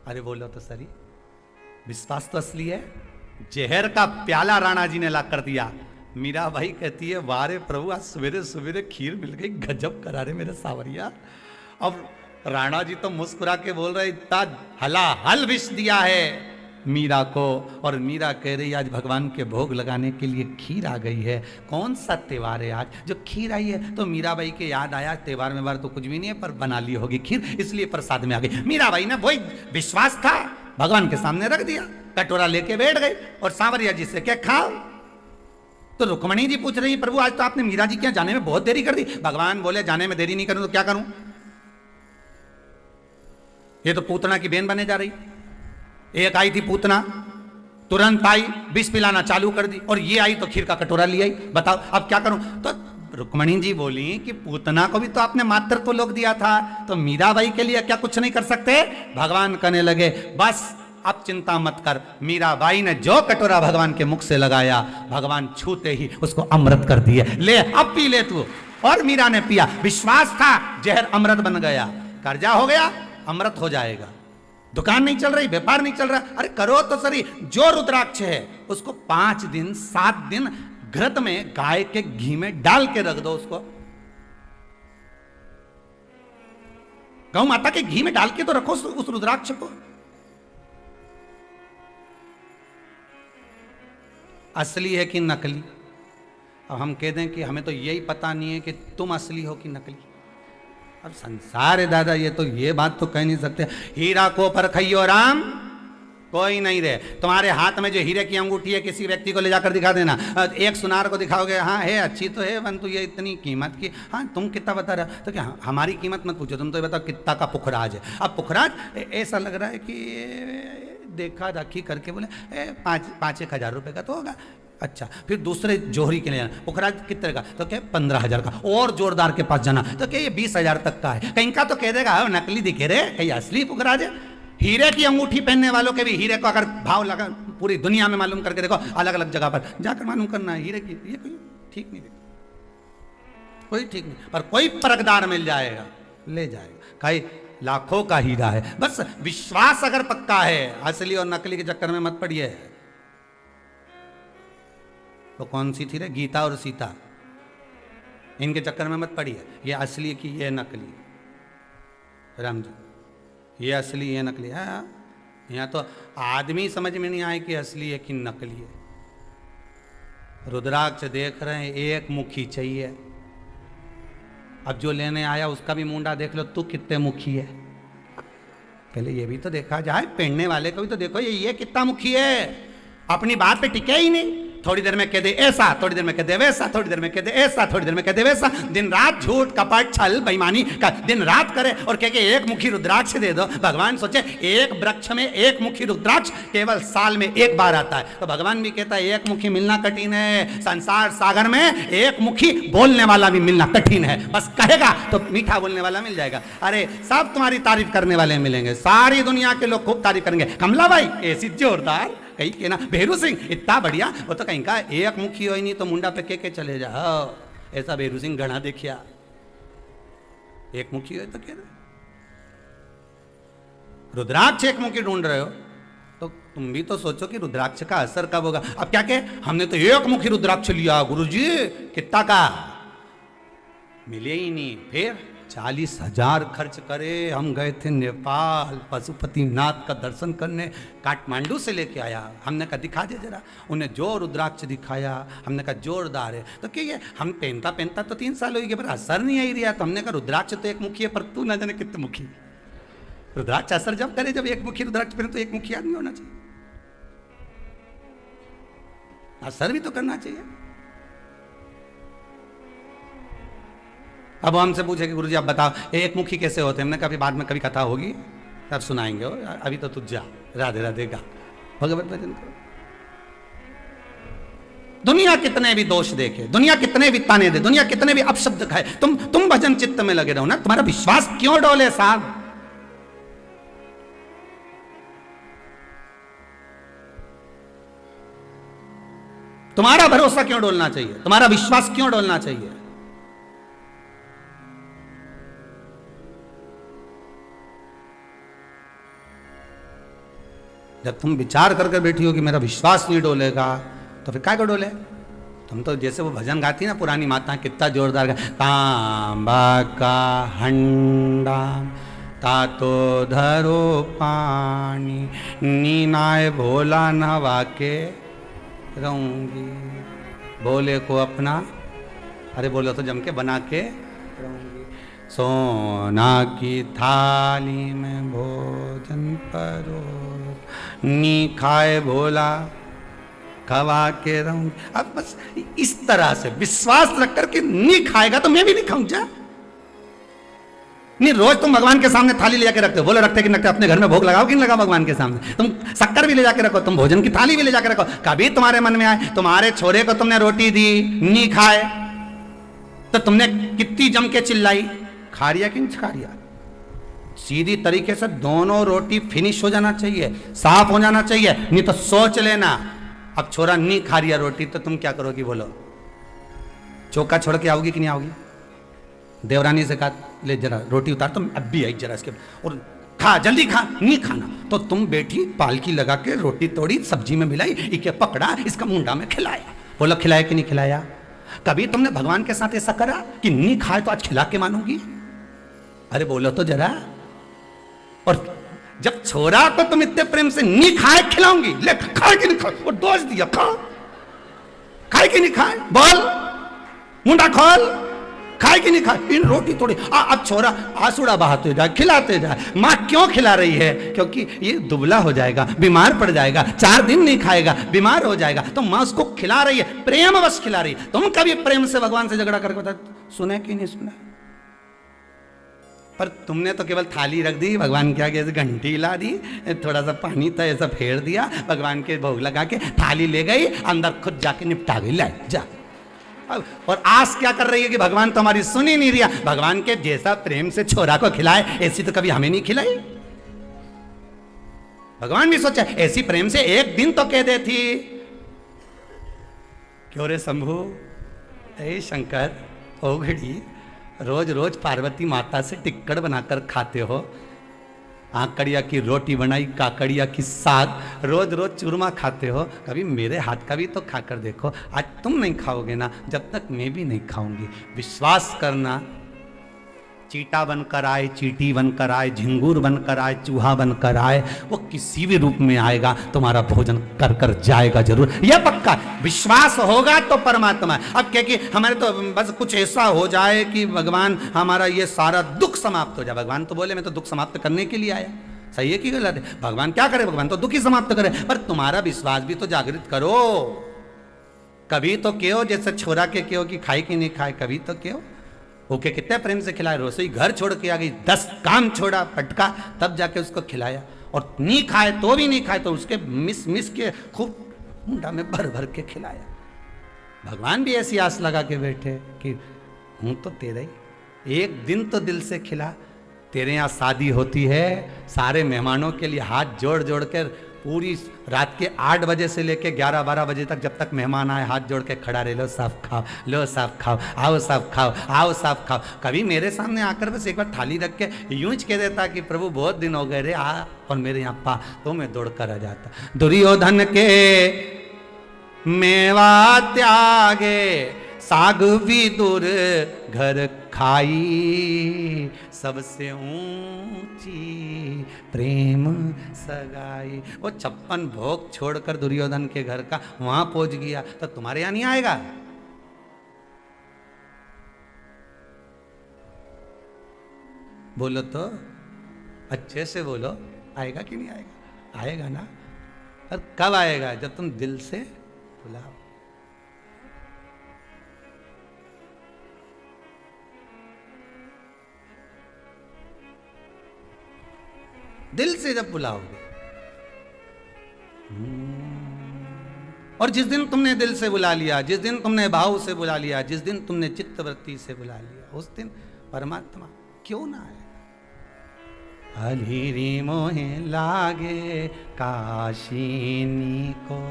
अरे बोलो तो सही, विश्वास तो असली है। जहर का प्याला राणा जी ने ला कर दिया। मीरा भाई कहती है वारे प्रभु, आज सवेरे सवेरे खीर मिल गई, गजब करा रहे मेरे सावरिया। अब राणा जी तो मुस्कुरा के बोल रहे इतना हलाहल विष दिया है मीरा को, और मीरा कह रही आज भगवान के भोग लगाने के लिए खीर आ गई है। कौन सा त्योहार है आज जो खीर आई है? तो मीराबाई के याद आया त्योहार में बार तो कुछ भी नहीं है, पर बना ली होगी खीर, इसलिए प्रसाद में आ गई। मीराबाई ने वही विश्वास था, भगवान के सामने रख दिया, कटोरा लेके बैठ गई और सांवरिया जी से क्या खाओ। तो रुक्मणी जी पूछ रही प्रभु आज तो आपने मीरा जी के यहाँ जाने में बहुत देरी कर दी। भगवान बोले जाने में देरी नहीं करूं तो क्या करूं? ये तो पूतना की बहन बने जा रही। एक आई थी पूतना, तुरंत आई, विष पिलाना चालू कर दी, और ये आई तो खीर का कटोरा ले आई। बताओ अब क्या करूं? तो रुक्मणी जी बोली कि पूतना को भी तो आपने मातृत्व लोक दिया था, तो मीराबाई के लिए क्या कुछ नहीं कर सकते? भगवान कहने लगे बस अब चिंता मत कर। मीराबाई ने जो कटोरा भगवान के मुख से लगाया, भगवान छूते ही उसको अमृत कर दिए। ले अब पी ले तू। और मीरा ने पिया, विश्वास था, जहर अमृत बन गया। कर्जा हो गया, अमृत हो जाएगा। दुकान नहीं चल रही, व्यापार नहीं चल रहा, अरे करो तो सही। जो रुद्राक्ष है उसको 5 दिन 7 दिन घृत में गाय के घी में डाल के रख दो। उसको गौ माता के घी में डाल के तो रखो उस रुद्राक्ष को। असली है कि नकली? अब हम कह दें कि हमें तो यही पता नहीं है कि तुम असली हो कि नकली। अब संसार है दादा, ये तो ये बात तो कह नहीं सकते। हीरा को परखइयो राम, कोई नहीं रहे। तुम्हारे हाथ में जो हीरे की अंगूठी है किसी व्यक्ति को ले जाकर दिखा देना। एक सुनार को दिखाओगे, हाँ है अच्छी तो है परंतु ये इतनी कीमत की, हाँ तुम कितना बता रहे हो? तो क्या हमारी कीमत मत पूछो, तुम तो ये बताओ कितना का पुखराज है। अब पुखराज ऐसा लग रहा है कि देखा दाखी करके बोले 5-1 हज़ार रुपये का तो होगा। अच्छा, फिर दूसरे जोहरी के लिए जाना, पुखराज कितने का? तो क्या 15,000 का। और जोरदार के पास जाना तो क्या ये 20,000 तक का है। कहीं का तो कह देगा नकली दिखे रे, कहीं असली पुखराज है। हीरे की अंगूठी पहनने वालों के भी हीरे को अगर भाव लगा पूरी दुनिया में मालूम करके देखो, अलग अलग जगह पर जाकर मालूम करना है हीरे की, ये कोई ठीक नहीं दिखता, कोई ठीक नहीं। पर कोई परखदार मिल जाएगा, ले जाएगा। कहीं लाखों का हीरा है, बस विश्वास अगर पक्का है। असली और नकली के चक्कर में मत पड़िए। तो कौन सी थी रे? गीता और सीता। इनके चक्कर में मत पड़िए, ये असली है कि ये नकली राम जी, ये असली ये नकली है। यहाँ तो आदमी समझ में नहीं आए कि असली है कि नकली है। रुद्राक्ष देख रहे हैं, एक मुखी चाहिए। अब जो लेने आया उसका भी मुंडा देख लो, तू कितने मुखी है। पहले ये भी तो देखा जाए, पहनने वाले को भी तो देखो ये कितना मुखी है। अपनी बात पे टिके ही नहीं, थोड़ी देर में कह दे ऐसा, थोड़ी देर में कह दे वैसा, थोड़ी देर में कह दे ऐसा, थोड़ी देर में कह दे वैसा। दिन रात झूठ कपट छल बेईमानी का दिन रात करे और कह के एक मुखी रुद्राक्ष दे दो। भगवान सोचे एक वृक्ष में एक मुखी रुद्राक्ष केवल साल में एक बार आता है, तो भगवान भी कहता है एक मुखी मिलना कठिन है। संसार सागर में एक मुखी बोलने वाला भी मिलना कठिन है। बस कहेगा तो मीठा बोलने वाला मिल जाएगा। अरे सब तुम्हारी तारीफ करने वाले मिलेंगे, सारी दुनिया के लोग खूब तारीफ करेंगे। कमला भाई ऐसी जोरदार, कहीं के ना भेरू सिंह इतना बढ़िया, वो तो कहीं का एक मुखी हो ही नहीं तो मुंडा पे के चले जा। ऐसा भेरू सिंह घना देखिया, एक मुखी हो तो कह रहे रुद्राक्ष एक मुखी ढूंढ रहे हो, तो तुम भी तो सोचो कि रुद्राक्ष का असर कब होगा। अब क्या कहे, हमने तो एक मुखी रुद्राक्ष लिया गुरुजी, कितना का मिले ही नहीं। फिर 40,000 खर्च करे। हम गए थे नेपाल, पशुपतिनाथ का दर्शन करने, काठमांडू से लेके आया। हमने कहा दिखा दे जरा, उन्हें जो रुद्राक्ष दिखाया, हमने कहा जोरदार है। तो क्या ये हम पहनता तो 3 साल हो गए पर असर नहीं आई रहा। तो हमने कहा रुद्राक्ष तो एक मुखी है, पर तू ना जाने कितने मुखी। रुद्राक्ष असर जब करे, जब एक मुखी रुद्राक्ष पहने तो एक मुखी आदमी होना चाहिए, असर भी तो करना चाहिए। अब हमसे पूछे कि गुरुजी आप बताओ एक मुखी कैसे होते हैं। हमने कहा बाद में कभी कथा होगी तब सुनाएंगे, अभी तो तू जा, राधे राधे गा, भगवत भजन करो। दुनिया कितने भी दोष देखे, दुनिया कितने भी ताने दे, दुनिया कितने भी अपशब्द खाए, तुम भजन चित्त में लगे रहो ना। तुम्हारा विश्वास क्यों डोले साहब? तुम्हारा भरोसा क्यों डोलना चाहिए? तुम्हारा विश्वास क्यों डोलना चाहिए? जब तुम विचार करके बैठी हो कि मेरा विश्वास नहीं डोलेगा, तो फिर क्या को डोले? तुम तो जैसे वो भजन गाती ना पुरानी माता, कितना जोरदार गा, तांबा का हंडा तातो धरो पानी, नीनाए भोला नवा के रहूंगी। बोले को अपना, अरे बोलो तो जम के बना के रहूंगी। सोना की थाली में भोजन परो, नी खाए भोला खवा के रहूंगी। अब बस इस तरह से विश्वास रख कर के नहीं खाएगा तो मैं भी नहीं खाऊं। जा नहीं, रोज तुम भगवान के सामने थाली ले जाके रखते हो, बोलो रखते कि रखते, अपने घर में भोग लगाओ कि नहीं लगाओ भगवान के सामने? तुम शक्कर भी ले जाके रखो, तुम भोजन की थाली भी ले जाके रखो। कभी तुम्हारे मन में आए तुम्हारे छोरे को तुमने रोटी दी नहीं खाए तो तुमने कितनी जम के चिल्लाई, खा रिया कि नहीं खा रिया? सीधी तरीके से दोनों रोटी फिनिश हो जाना चाहिए, साफ हो जाना चाहिए, नहीं तो सोच लेना अब छोरा नहीं खा रिया रोटी तो तुम क्या करोगी? बोलो चौका छोड़ के आओगी कि नहीं आओगी? देवरानी से कहा ले जरा रोटी उतार, तुम अब भी आई जरा इसके और खा, जल्दी खा। नहीं खाना तो तुम बैठी पालकी लगा के रोटी तोड़ी, सब्जी में मिलाई, इके पकड़ा, इसका मुंडा में खिलाया। बोलो खिलाया कि नहीं खिलाया? कभी तुमने भगवान के साथ ऐसा करा कि नहीं खाए तो आज खिला के मानूंगी? अरे बोलो तो जरा। और जब छोरा तो तुम इतने प्रेम से नहीं खाए खिलाऊंगी, ले खाए कि नहीं खाए? और दोष दिया, खा, खाए कि नहीं खाए? बोल, मुंडा खोल, खाए कि नहीं खाए? इन रोटी थोड़ी। अब छोरा आंसुड़ा बहाते जाए, खिलाते जाए। माँ क्यों खिला रही है? क्योंकि ये दुबला हो जाएगा, बीमार पड़ जाएगा, 4 दिन नहीं खाएगा, बीमार हो जाएगा। तो माँ उसको खिला रही है, प्रेम बस खिला रही है। तुम कभी प्रेम से भगवान से झगड़ा करके बता, सुने कि नहीं सुना? पर तुमने तो केवल थाली रख दी, भगवान क्या कैसे घंटी हिला दी, थोड़ा सा पानी था ऐसा फेर दिया, भगवान के भोग लगा के थाली ले गई, अंदर खुद जाके निपटा गई, लाई जा। और आस क्या कर रही है कि भगवान तो हमारी सुन ही नहीं रहा। भगवान के जैसा प्रेम से छोरा को खिलाए ऐसी तो कभी हमें नहीं खिलाई। भगवान भी सोचा ऐसी प्रेम से एक दिन तो कह देती, क्यों रे शंभू, ए शंकर, ओघड़ी, रोज रोज पार्वती माता से टिक्कड़ बनाकर खाते हो, आकड़िया की रोटी बनाई, काकड़िया की साग, रोज रोज चूरमा खाते हो, कभी मेरे हाथ का भी तो खाकर देखो। आज तुम नहीं खाओगे ना, जब तक मैं भी नहीं खाऊंगी। विश्वास करना, चीटा बनकर आए, चींटी बनकर आए, झिंगूर बनकर आए, चूहा बनकर आए, वो किसी भी रूप में आएगा, तुम्हारा भोजन कर कर जाएगा जरूर, यह पक्का। विश्वास होगा तो परमात्मा। अब क्या कि हमारे तो बस कुछ ऐसा हो जाए कि भगवान हमारा ये सारा दुख समाप्त हो जाए। भगवान तो बोले मैं तो दुख समाप्त करने के लिए आया। सही है कि गलत है? भगवान क्या करे? भगवान तो दुख ही समाप्त करे, पर तुम्हारा विश्वास भी तो जागृत करो। कभी तो क्यों, जैसे छोरा के क्यों कि खाए कि नहीं खाए, कभी तो क्यों ओके कितने प्रेम से खिलाए। रसोई घर छोड़ के आ गई, 10 काम छोड़ा, पटका, तब जाके उसको खिलाया। और नहीं खाए तो भी नहीं खाए तो उसके मिस मिस के खूब मुंडा में भर भर के खिलाया। भगवान भी ऐसी आस लगा के बैठे कि हूं तो तेरा ही, एक दिन तो दिल से खिला। तेरे यहाँ शादी होती है, सारे मेहमानों के लिए हाथ जोड़ जोड़ कर पूरी रात के 8 बजे से लेके 11-12 बजे तक, जब तक मेहमान आए हाथ जोड़ के खड़ा रहे, लो साफ खाओ, लो साफ खाओ, आओ साफ खाओ, आओ साफ खाओ। कभी मेरे सामने आकर बस एक बार थाली रख के यूं ही कह देता कि प्रभु बहुत दिन हो गए रे, आ और मेरे यहाँ पा, तो मैं दौड़ कर आ जाता। दुर्योधन के मेवा त्यागे, साग विदुर घर खाई, सबसे ऊंची प्रेम सगाई। वो 56 भोग छोड़कर दुर्योधन के घर का वहां पहुंच गया, तो तुम्हारे यहां नहीं आएगा? बोलो तो, अच्छे से बोलो, आएगा कि नहीं आएगा? आएगा ना। और कब आएगा? जब तुम दिल से बुलाओ। दिल से जब बुलाओगे। और जिस दिन तुमने दिल से बुला लिया, जिस दिन तुमने भाव से बुला लिया, जिस दिन तुमने चित्तवृत्ति से बुला लिया, उस दिन परमात्मा क्यों ना आए? हलिरी मोहे लागे काशिनी को,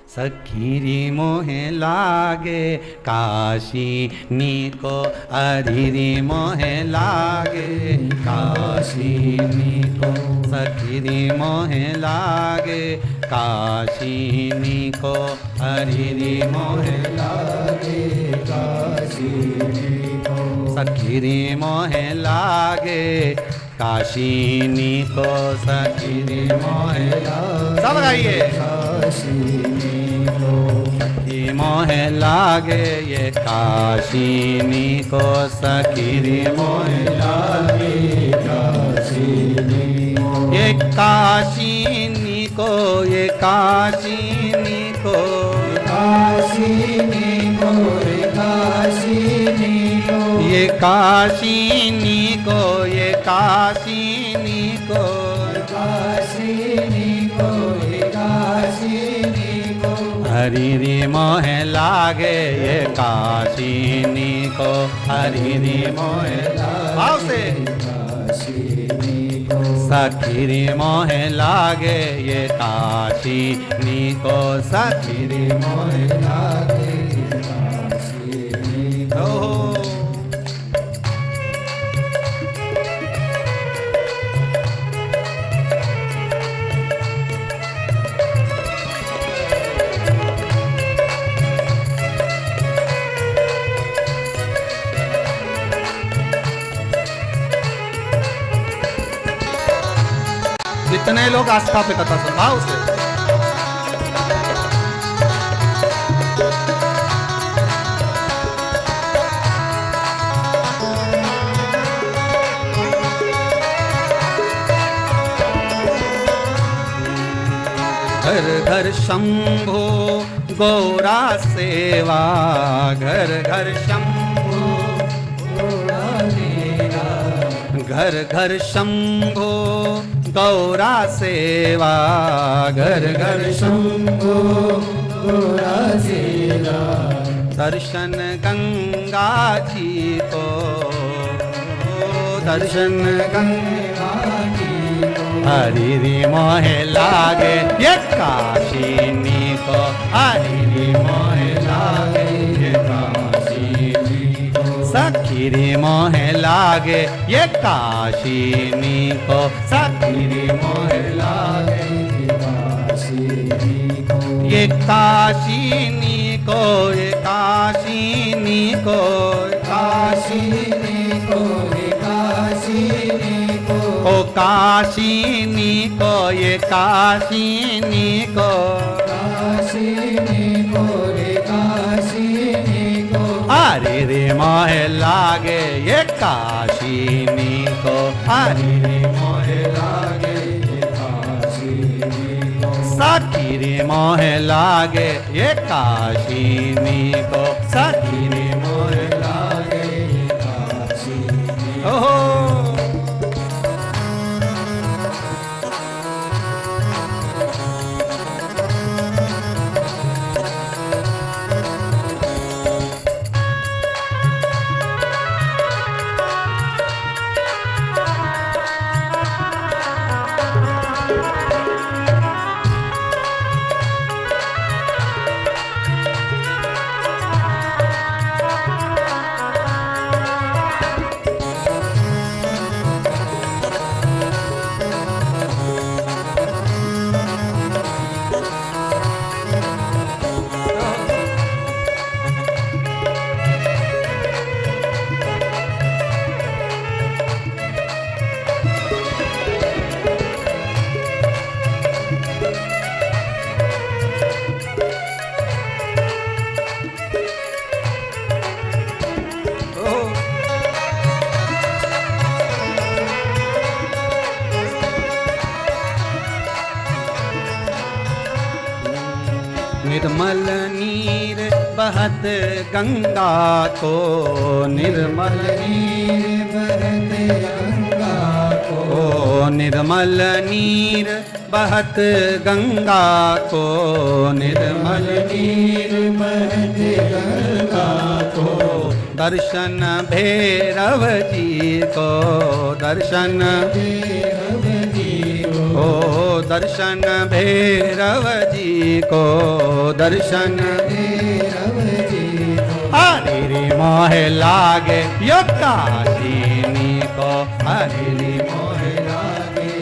सखीरी मोहे लागे काशिनी को, हरिरी मोहे लागे काशिनी को, सखीरी मोहे लागे काशिनी को, हरिरी मोहे लागे काशिनी को, सखीरी मोहे लागे काशिनी को, सखीरी मोहे लागे। सब गाइए। सखी मोहे लागे ये काशिनी को, सखीरी मोहे लागे काशिनी को, ये काशिनी को, ये काशिनी को, काशिनी को, ये काशिनी को, ये काशिनी को, ये काशिनी को, काशिनी को, ये काशिनी को, हरिरी मोहे लागे ये काशिनी को, हरिरी मोहे लागे काशिनी को, सखीरी मोहे लागे ये काशिनी को, सखीरी मोहे लागे काशिनी को। कितने लोग आस्था पे कथा सुन भाव से। घर घर शंभो गौरा सेवा, घर घर शंभो गौरा सेवा, घर घर शंभो गौरा सेवा, घर घर शंभो गौरा सेवा, दर्शन गंगा जी को, दर्शन गंगा जी को, हरिरी मोहे लागे ये काशिनी को, हरिरी मोहे लागे ये काशिनी को, सखी सखी रे मोहे लागे ये काशीनी को, सखी रे मोहे लागे ये काशीनी को, ये काशीनी को, काशीनी को, ये काशीनी को, ओ काशीनी को, ये काशीनी को, काशीनी को, ये काशीनी को, हरे रे मोहे लागे ये काशीनी को, हरे रे मोहे लागे ये काशीनी को, सखी रे मोहे लागे ये काशीनी को, सखी रे मोहे लागे ये काशीनी को। ओहो निर्मल नीर बहत गंगा को, निर्मल नीर बहत गंगा को, निर्मल नीर बहत गंगा को, निर्मल नीर बहत गंगा को, दर्शन भैरव जी को, दर्शन भैरव जी को, ओ दर्शन भैरव जी को, दर्शन भैरव जी को, हरे रे मोहे लागे यो काशीनी को, हरे रे मोहे लागे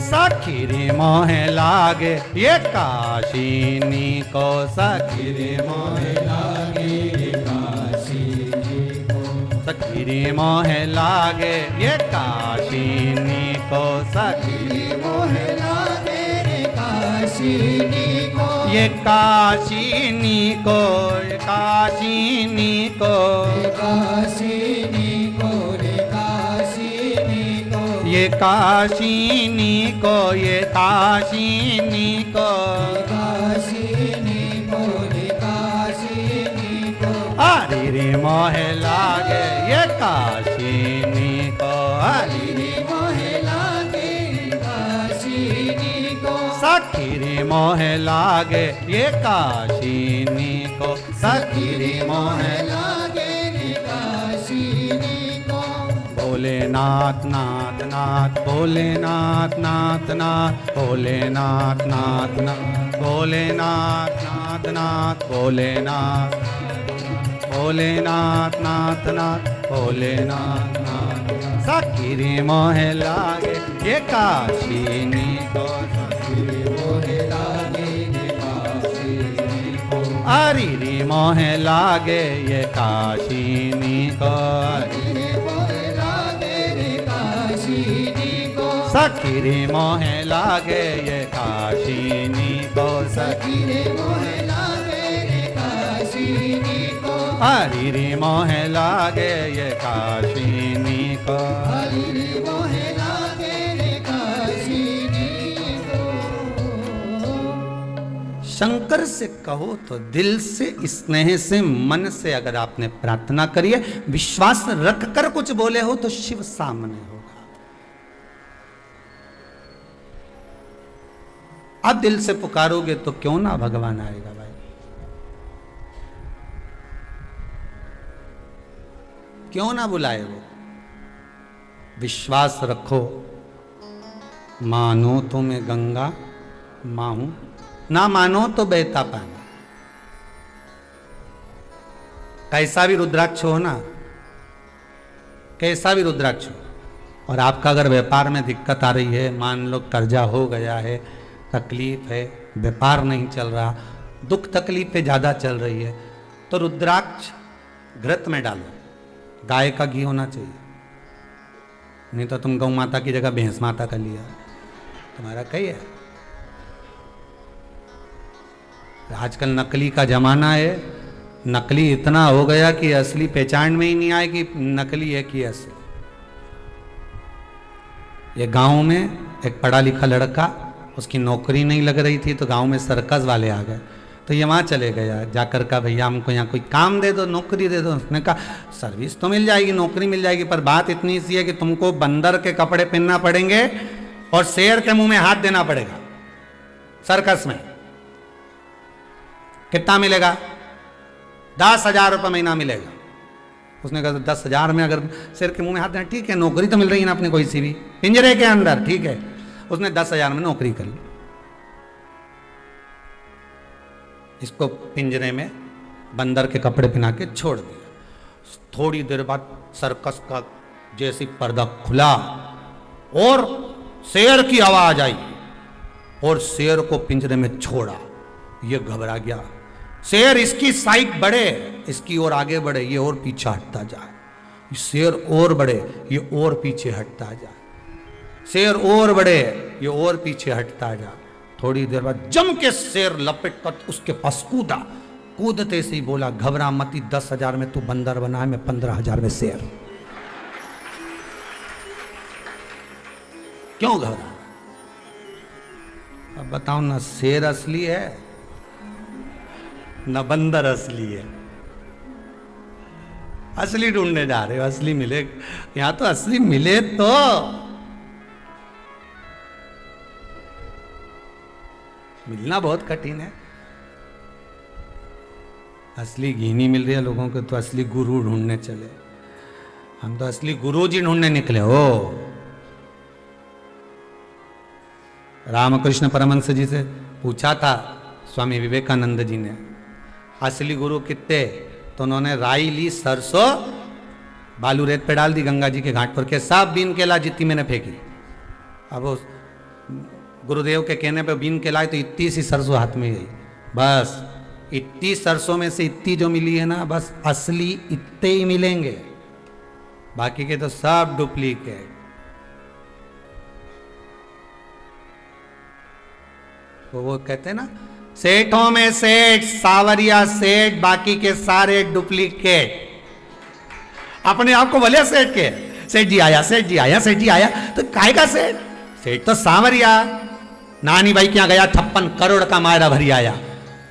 सखी रे मोहे लागे ये काशीनी को, सखी रे मोहे लागे ये काशीनी को, सखी रे मोहे लागे ये काशीनी को, सखी रे मोहे लागे ये काशीनी को, ये काशीनी को, ये काशीनी को, काशीनी को, रे काशीनी को, ये काशीनी को, ये काशीनी को, काशीनी को, रे काशीनी को, हरे रे मोहे लागे ये काशीनी को, हरे रे मोहे लागे काशीनी को, सखी रे मोहे लागे ये काशीनी को, सखी रे मोहे लागे काशीनी को, भोलेनाथ नाथ नाथ भोलेनाथ नाथ नाथ भोलेनाथ नाथ नाथ भोलेनाथ नाथ नाथ भोलेनाथ भोलेनाथ नाथ नाथ भोलेनाथ नाथ सखी रे मोहे लागे ये काशीनी को, सखी रे मोहे लागे ये काशीनी को, हरि रे मोहे लागे ये काशीनी को, सखी रे मोहे लागे ये काशीनी को, सखी रे मोहे लागे ये काशीनी को, हरि रे मोहे लागे ये काशीनी को, हरि रे मोहे लागे ये काशीनी को। शंकर से कहो तो दिल से, स्नेह से, मन से अगर आपने प्रार्थना करी है, विश्वास रख कर कुछ बोले हो तो शिव सामने होगा। आप दिल से पुकारोगे तो क्यों ना भगवान आएगा भाई। क्यों ना बुलाए वो। विश्वास रखो, मानो तो मैं गंगा मां हूं, ना मानो तो बहता पानी। कैसा भी रुद्राक्ष हो ना, कैसा भी रुद्राक्ष हो, और आपका अगर व्यापार में दिक्कत आ रही है, मान लो कर्जा हो गया है, तकलीफ है, व्यापार नहीं चल रहा, दुख तकलीफें ज़्यादा चल रही है, तो रुद्राक्ष घृत में डालो। गाय का घी होना चाहिए, नहीं तो तुम गौ माता की जगह भैंस माता का लिया, तुम्हारा कई है। आजकल नकली का जमाना है, नकली इतना हो गया कि असली पहचान में ही नहीं आए कि नकली है कि असली। ये गांव में एक पढ़ा लिखा लड़का, उसकी नौकरी नहीं लग रही थी, तो गांव में सर्कस वाले आ गए, तो ये वहाँ चले गया जाकर कहा भैया हमको यहाँ कोई काम दे दो, नौकरी दे दो। उसने कहा सर्विस तो मिल जाएगी, नौकरी मिल जाएगी, पर बात इतनी सी है कि तुमको बंदर के कपड़े पहनना पड़ेंगे और शेर के मुंह में हाथ देना पड़ेगा सर्कस में। कितना मिलेगा? 10,000 रुपये महीना मिलेगा। उसने कहा 10,000 में अगर शेर के मुंह में हाथ देना, ठीक है, नौकरी तो मिल रही है ना अपने कोई सी भी पिंजरे के अंदर, ठीक है। उसने 10,000 में नौकरी कर ली। इसको पिंजरे में बंदर के कपड़े पहना के छोड़ दिया। थोड़ी देर बाद सर्कस का जैसी पर्दा खुला और शेर की आवाज आई और शेर को पिंजरे में छोड़ा। ये घबरा गया। शेर इसकी साइड बढ़े, इसकी ओर आगे बढ़े, ये और पीछे हटता जाए। शेर और बढ़े, ये और पीछे हटता जाए। शेर और बढ़े, ये और पीछे हटता जाए। थोड़ी देर बाद जम के शेर लपेट कर उसके पास कूदा। कूदते से ही बोला घबरा मती, 10,000 में तू बंदर बना है, मैं 15,000 में शेर। क्यों घबरा? अब बताओ ना, शेर असली है न बंदर असली है? असली ढूंढने जा रहे हो, असली मिले? यहां तो असली मिले तो मिलना बहुत कठिन है। असली घी नहीं मिल रही है लोगों को, तो असली गुरु ढूंढने चले। हम तो असली गुरु जी ढूंढने निकले हो। रामकृष्ण परमहंस जी से पूछा था स्वामी विवेकानंद जी ने, असली गुरु कितने? तो उन्होंने राई ली, सरसों, बालू रेत पे डाल दी गंगा जी के घाट पर के, सब बीन के ला, जितनी मैंने फेंकी। अब उस गुरुदेव के कहने पे बीन के लाए तो इतनी सी सरसों हाथ में गई। बस इतनी सरसों में से इतनी जो मिली है ना, बस असली इतने ही मिलेंगे, बाकी के तो सब डुप्लीकेट। तो वो कहते हैं ना, सेठों में सेठ, सावरिया सेठ, बाकी के सारे डुप्लीकेट। अपने आप को भले सेठ के, सेठ जी आया, सेठ जी आया, सेठ जी आया, तो काय का सेठ? सेठ तो सावरिया। नानी भाई क्या गया, 56 करोड़ का मायरा भरी आया।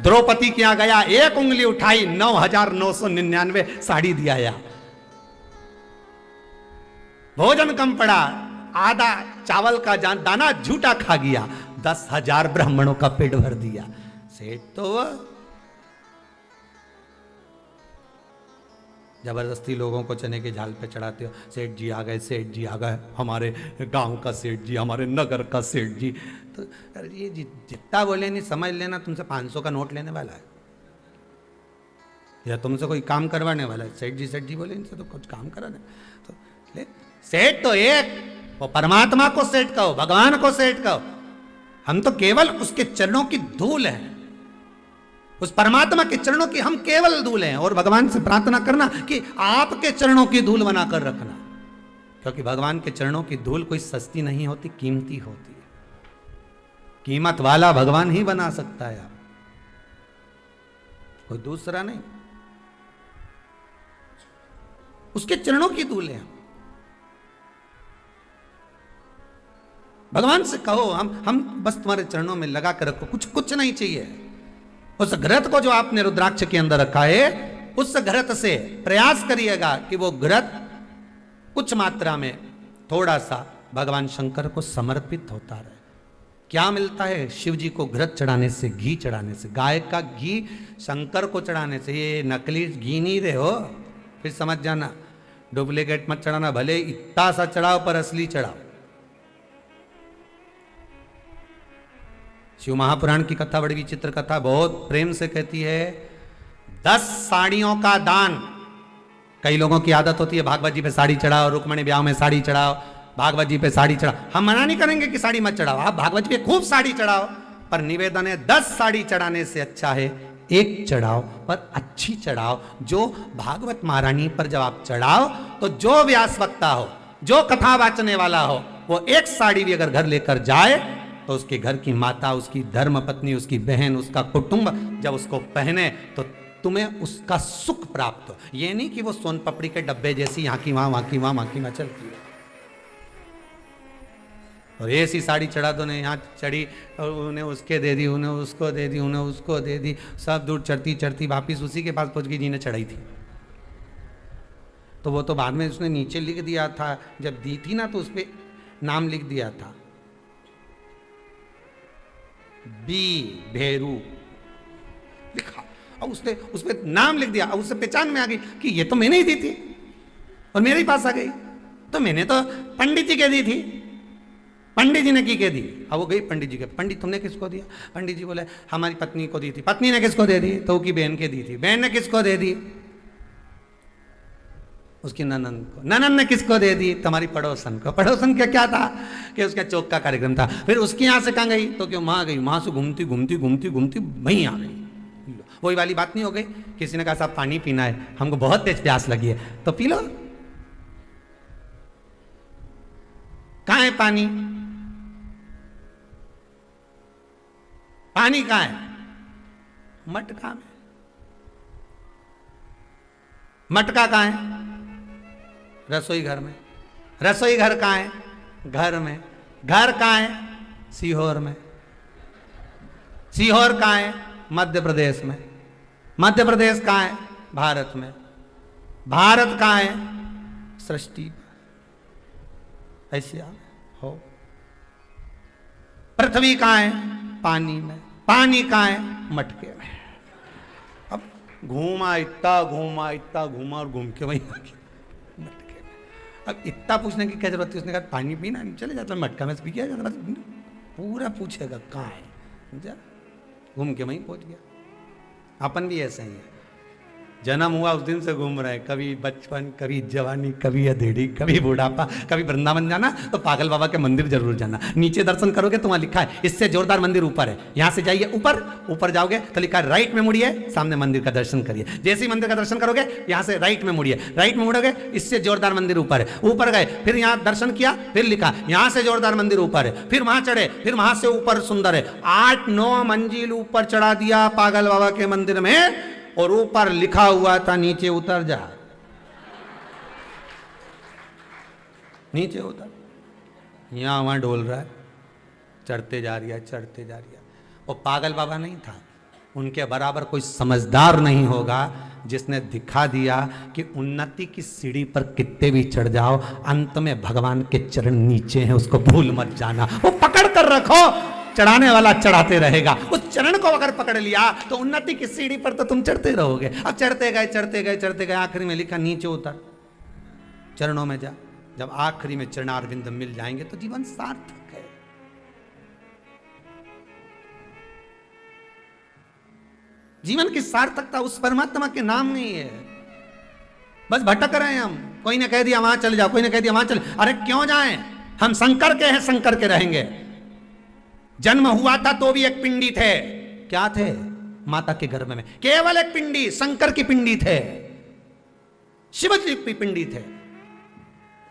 द्रौपदी क्या गया, एक उंगली उठाई, 9,999 साड़ी दिया आया। भोजन कम पड़ा, आधा चावल का दाना झूठा खा गया, 10,000 ब्राह्मणों का पेट भर दिया। सेठ तो जबरदस्ती लोगों को चने के झाल पे चढ़ाते हो, सेठ जी आ गए, सेठ जी आ गए, हमारे गांव का सेठ जी, हमारे नगर का सेठ जी। तो ये जितना बोले नहीं, समझ लेना तुमसे 500 का नोट लेने वाला है या तुमसे कोई काम करवाने वाला है। सेठ जी बोले, इनसे तो कुछ काम कराने। तो ले, सेठ तो एक, वो परमात्मा को सेठ कहो, भगवान को सेठ कहो। हम तो केवल उसके चरणों की धूल है, उस परमात्मा के चरणों की हम केवल धूल हैं। और भगवान से प्रार्थना करना कि आपके चरणों की धूल बनाकर रखना, क्योंकि भगवान के चरणों की धूल कोई सस्ती नहीं होती, कीमती होती है। कीमत वाला भगवान ही बना सकता है, आप कोई दूसरा नहीं। उसके चरणों की धूल है। भगवान से कहो, हम बस तुम्हारे चरणों में लगा कर रखो, कुछ नहीं चाहिए। उस घृत को जो आपने रुद्राक्ष के अंदर रखा है, उस घृत से प्रयास करिएगा कि वो घृत कुछ मात्रा में थोड़ा सा भगवान शंकर को समर्पित होता रहे। क्या मिलता है शिव जी को घृत चढ़ाने से, घी चढ़ाने से? गाय का घी शंकर को चढ़ाने से। ये नकली घी नहीं रहे हो, फिर समझ जाना, डुप्लीकेट मत चढ़ाना। भले इतना सा चढ़ाओ पर असली चढ़ाओ। शिव महापुराण की कथा बड़ी विचित्र कथा, बहुत प्रेम से कहती है, 10 साड़ियों का दान कई लोगों की आदत होती है भागवत जी पे साड़ी चढ़ाओ, रुक्मणी ब्याह में साड़ी चढ़ाओ, भागवत जी पे साड़ी चढ़ाओ। हम मना नहीं करेंगे कि साड़ी मत चढ़ाओ, आप भागवत जी पे खूब साड़ी चढ़ाओ, पर निवेदन है 10 साड़ी चढ़ाने से अच्छा है एक चढ़ाओ, पर अच्छी चढ़ाओ। जो भागवत महारानी पर जब आप चढ़ाओ तो जो व्यास वक्ता हो, जो कथा वाचने वाला हो, वो एक साड़ी भी अगर घर लेकर जाए तो उसके घर की माता, उसकी धर्म पत्नी, उसकी बहन, उसका कुटुंब जब उसको पहने तो तुम्हें उसका सुख प्राप्त हो। ये नहीं कि वो सोन पपड़ी के डब्बे जैसी यहाँ की वहां, वहां की वहां, वहां की वहां चलती है। और ऐसी साड़ी चढ़ा दो ने, यहाँ चढ़ी और उन्हें उसके दे दी, उन्हें उसको दे दी, उन्हें उसको दे दी, सब दूर चढ़ती चढ़ती वापिस उसी के पास पहुंच गई जिन्हें चढ़ाई थी। तो वो तो बाद में उसने नीचे लिख दिया था, जब दी थी ना तो उस पर नाम लिख दिया था, बी भेरू लिखा, और उसने उस पर नाम लिख दिया। और उससे पहचान में आ गई कि ये तो मैंने ही दी थी और मेरे ही पास आ गई, तो मैंने तो पंडित जी के दी थी, पंडित जी ने की के दी। अब वो गई पंडित जी के, पंडित तुमने किसको दिया? पंडित जी बोले हमारी पत्नी को दी थी। पत्नी ने किसको दे दी? तो की बहन के दी थी। बहन ने किसको दे दी? उसकी ननन को। ननन ने किसको दे दी? तुम्हारी पड़ोसन को। पड़ोसन का क्या था कि उसका चौक का कार्यक्रम था। फिर उसकी यहाँ से कहाँ गई? तो क्यों वहां गई, वहां से घूमती घूमती घूमती घूमती वहीं आ गई। वही वाली बात नहीं हो गई? किसी ने कहा साहब पानी पीना है, हमको बहुत तेज प्यास लगी है, तो पी लो। कहाँ है पानी? पानी कहाँ है? मटका में। मटका कहाँ है? रसोई घर में। रसोई घर कहाँ है? घर में। घर कहाँ है? सीहोर में। सीहोर कहाँ है? मध्य प्रदेश में। मध्य प्रदेश कहाँ है? भारत में। भारत कहाँ है? सृष्टि। ऐसे हो। पृथ्वी कहाँ है? पानी में। पानी कहाँ है? मटके में। अब घूमा इतना घूमा और घूम के वहीं आ गया मटके में। अब इतना पूछने की क्या जरूरत थी? उसने कहा पानी पीना, चले जाता मटका में से पी गया जाता, पूरा पूछेगा कहाँ है, घूम के वहीं पहुंच गया। अपन भी ऐसे ही है, जन्म हुआ उस दिन से घूम रहे हैं, कभी बचपन, कभी जवानी, कभी अधेड़ी, कभी बुढ़ापा, कभी वृंदावन जाना तो पागल बाबा के मंदिर जरूर जाना। नीचे दर्शन करोगे तो वहां लिखा है इससे जोरदार मंदिर ऊपर है, यहां से जाइए ऊपर, ऊपर जाओगे तो लिखा है राइट में मुड़िए, सामने मंदिर का दर्शन करिए। जैसे ही मंदिर का दर्शन करोगे यहां से राइट में मुड़िए, राइट में मुड़ोगे इससे जोरदार मंदिर ऊपर है। ऊपर गए, फिर यहां दर्शन किया, फिर लिखा यहां से जोरदार मंदिर ऊपर है, फिर वहां चढ़े, फिर वहां से ऊपर सुंदर है। 8-9 मंजिल ऊपर चढ़ा दिया पागल बाबा के मंदिर में, और ऊपर लिखा हुआ था नीचे उतर जा, नीचे उतर। यहां वहां डोल रहा है, चढ़ते जा रही है, चढ़ते जा रही है। वो पागल बाबा नहीं था, उनके बराबर कोई समझदार नहीं होगा जिसने दिखा दिया कि उन्नति की सीढ़ी पर कितने भी चढ़ जाओ, अंत में भगवान के चरण नीचे हैं, उसको भूल मत जाना। वो पकड़ कर रखो, चढ़ाने वाला चढ़ाते रहेगा। उस चरण को अगर पकड़ लिया तो उन्नति की सीढ़ी पर तो तुम चढ़ते रहोगे। अब चढ़ते गए, चढ़ते गए, चढ़ते गए, आखिरी में लिखा नीचे उतर, चरणों में जा। जब आखिरी में चरणारविंद मिल जाएंगे तो जीवन सार्थक है। जीवन की सार्थकता उस परमात्मा के नाम में ही है। बस भटक रहे हैं हम, कोई ने कह दिया वहां चले जाओ, कोई ने कह दिया वहां चले, अरे क्यों जाएं? हम शंकर के हैं, शंकर के रहेंगे। जन्म हुआ था तो भी एक पिंडी थे, क्या थे? माता के गर्भ में केवल एक पिंडी, शंकर की पिंडी थे, शिव जी की पिंडी थे।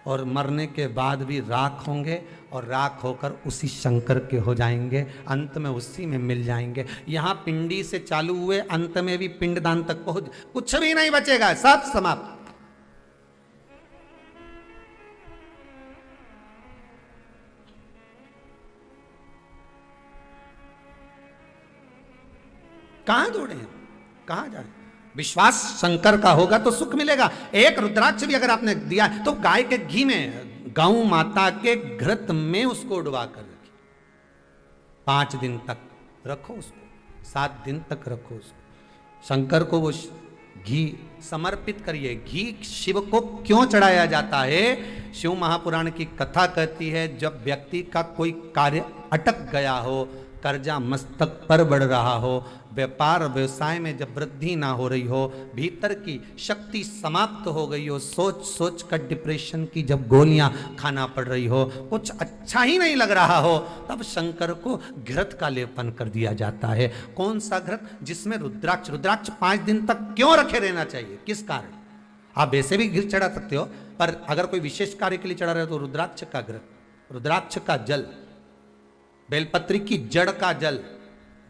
और मरने के बाद भी राख होंगे और राख होकर उसी शंकर के हो जाएंगे, अंत में उसी में मिल जाएंगे। यहां पिंडी से चालू हुए, अंत में भी पिंडदान तक पहुंच, कुछ भी नहीं बचेगा, सब समाप्त। कहां दौड़े हैं, कहां जा रहे हैं? विश्वास शंकर का होगा तो सुख मिलेगा। एक रुद्राक्ष भी अगर आपने दिया तो गाय के घी में, गौ माता के घृत में उसको डुबा कर रखिए, 5 दिन तक रखो उसको, 7 दिन तक रखो उसको। शंकर को वो घी समर्पित करिए। घी शिव को क्यों चढ़ाया जाता है? शिव महापुराण की कथा कहती है, जब व्यक्ति का कोई कार्य अटक गया हो, कर्जा मस्तक पर बढ़ रहा हो, व्यापार व्यवसाय में जब वृद्धि ना हो रही हो, भीतर की शक्ति समाप्त हो गई हो, सोच सोच कर डिप्रेशन की जब गोलियां खाना पड़ रही हो, कुछ अच्छा ही नहीं लग रहा हो, तब शंकर को घृत का लेपन कर दिया जाता है। कौन सा घृत? जिसमें रुद्राक्ष। रुद्राक्ष 5 दिन तक क्यों रखे रहना चाहिए? किस कारण? आप वैसे भी घृत चढ़ा सकते हो, पर अगर कोई विशेष कार्य के लिए चढ़ा रहे हो तो रुद्राक्ष का घृत, रुद्राक्ष का जल, बेलपत्री की जड़ का जल।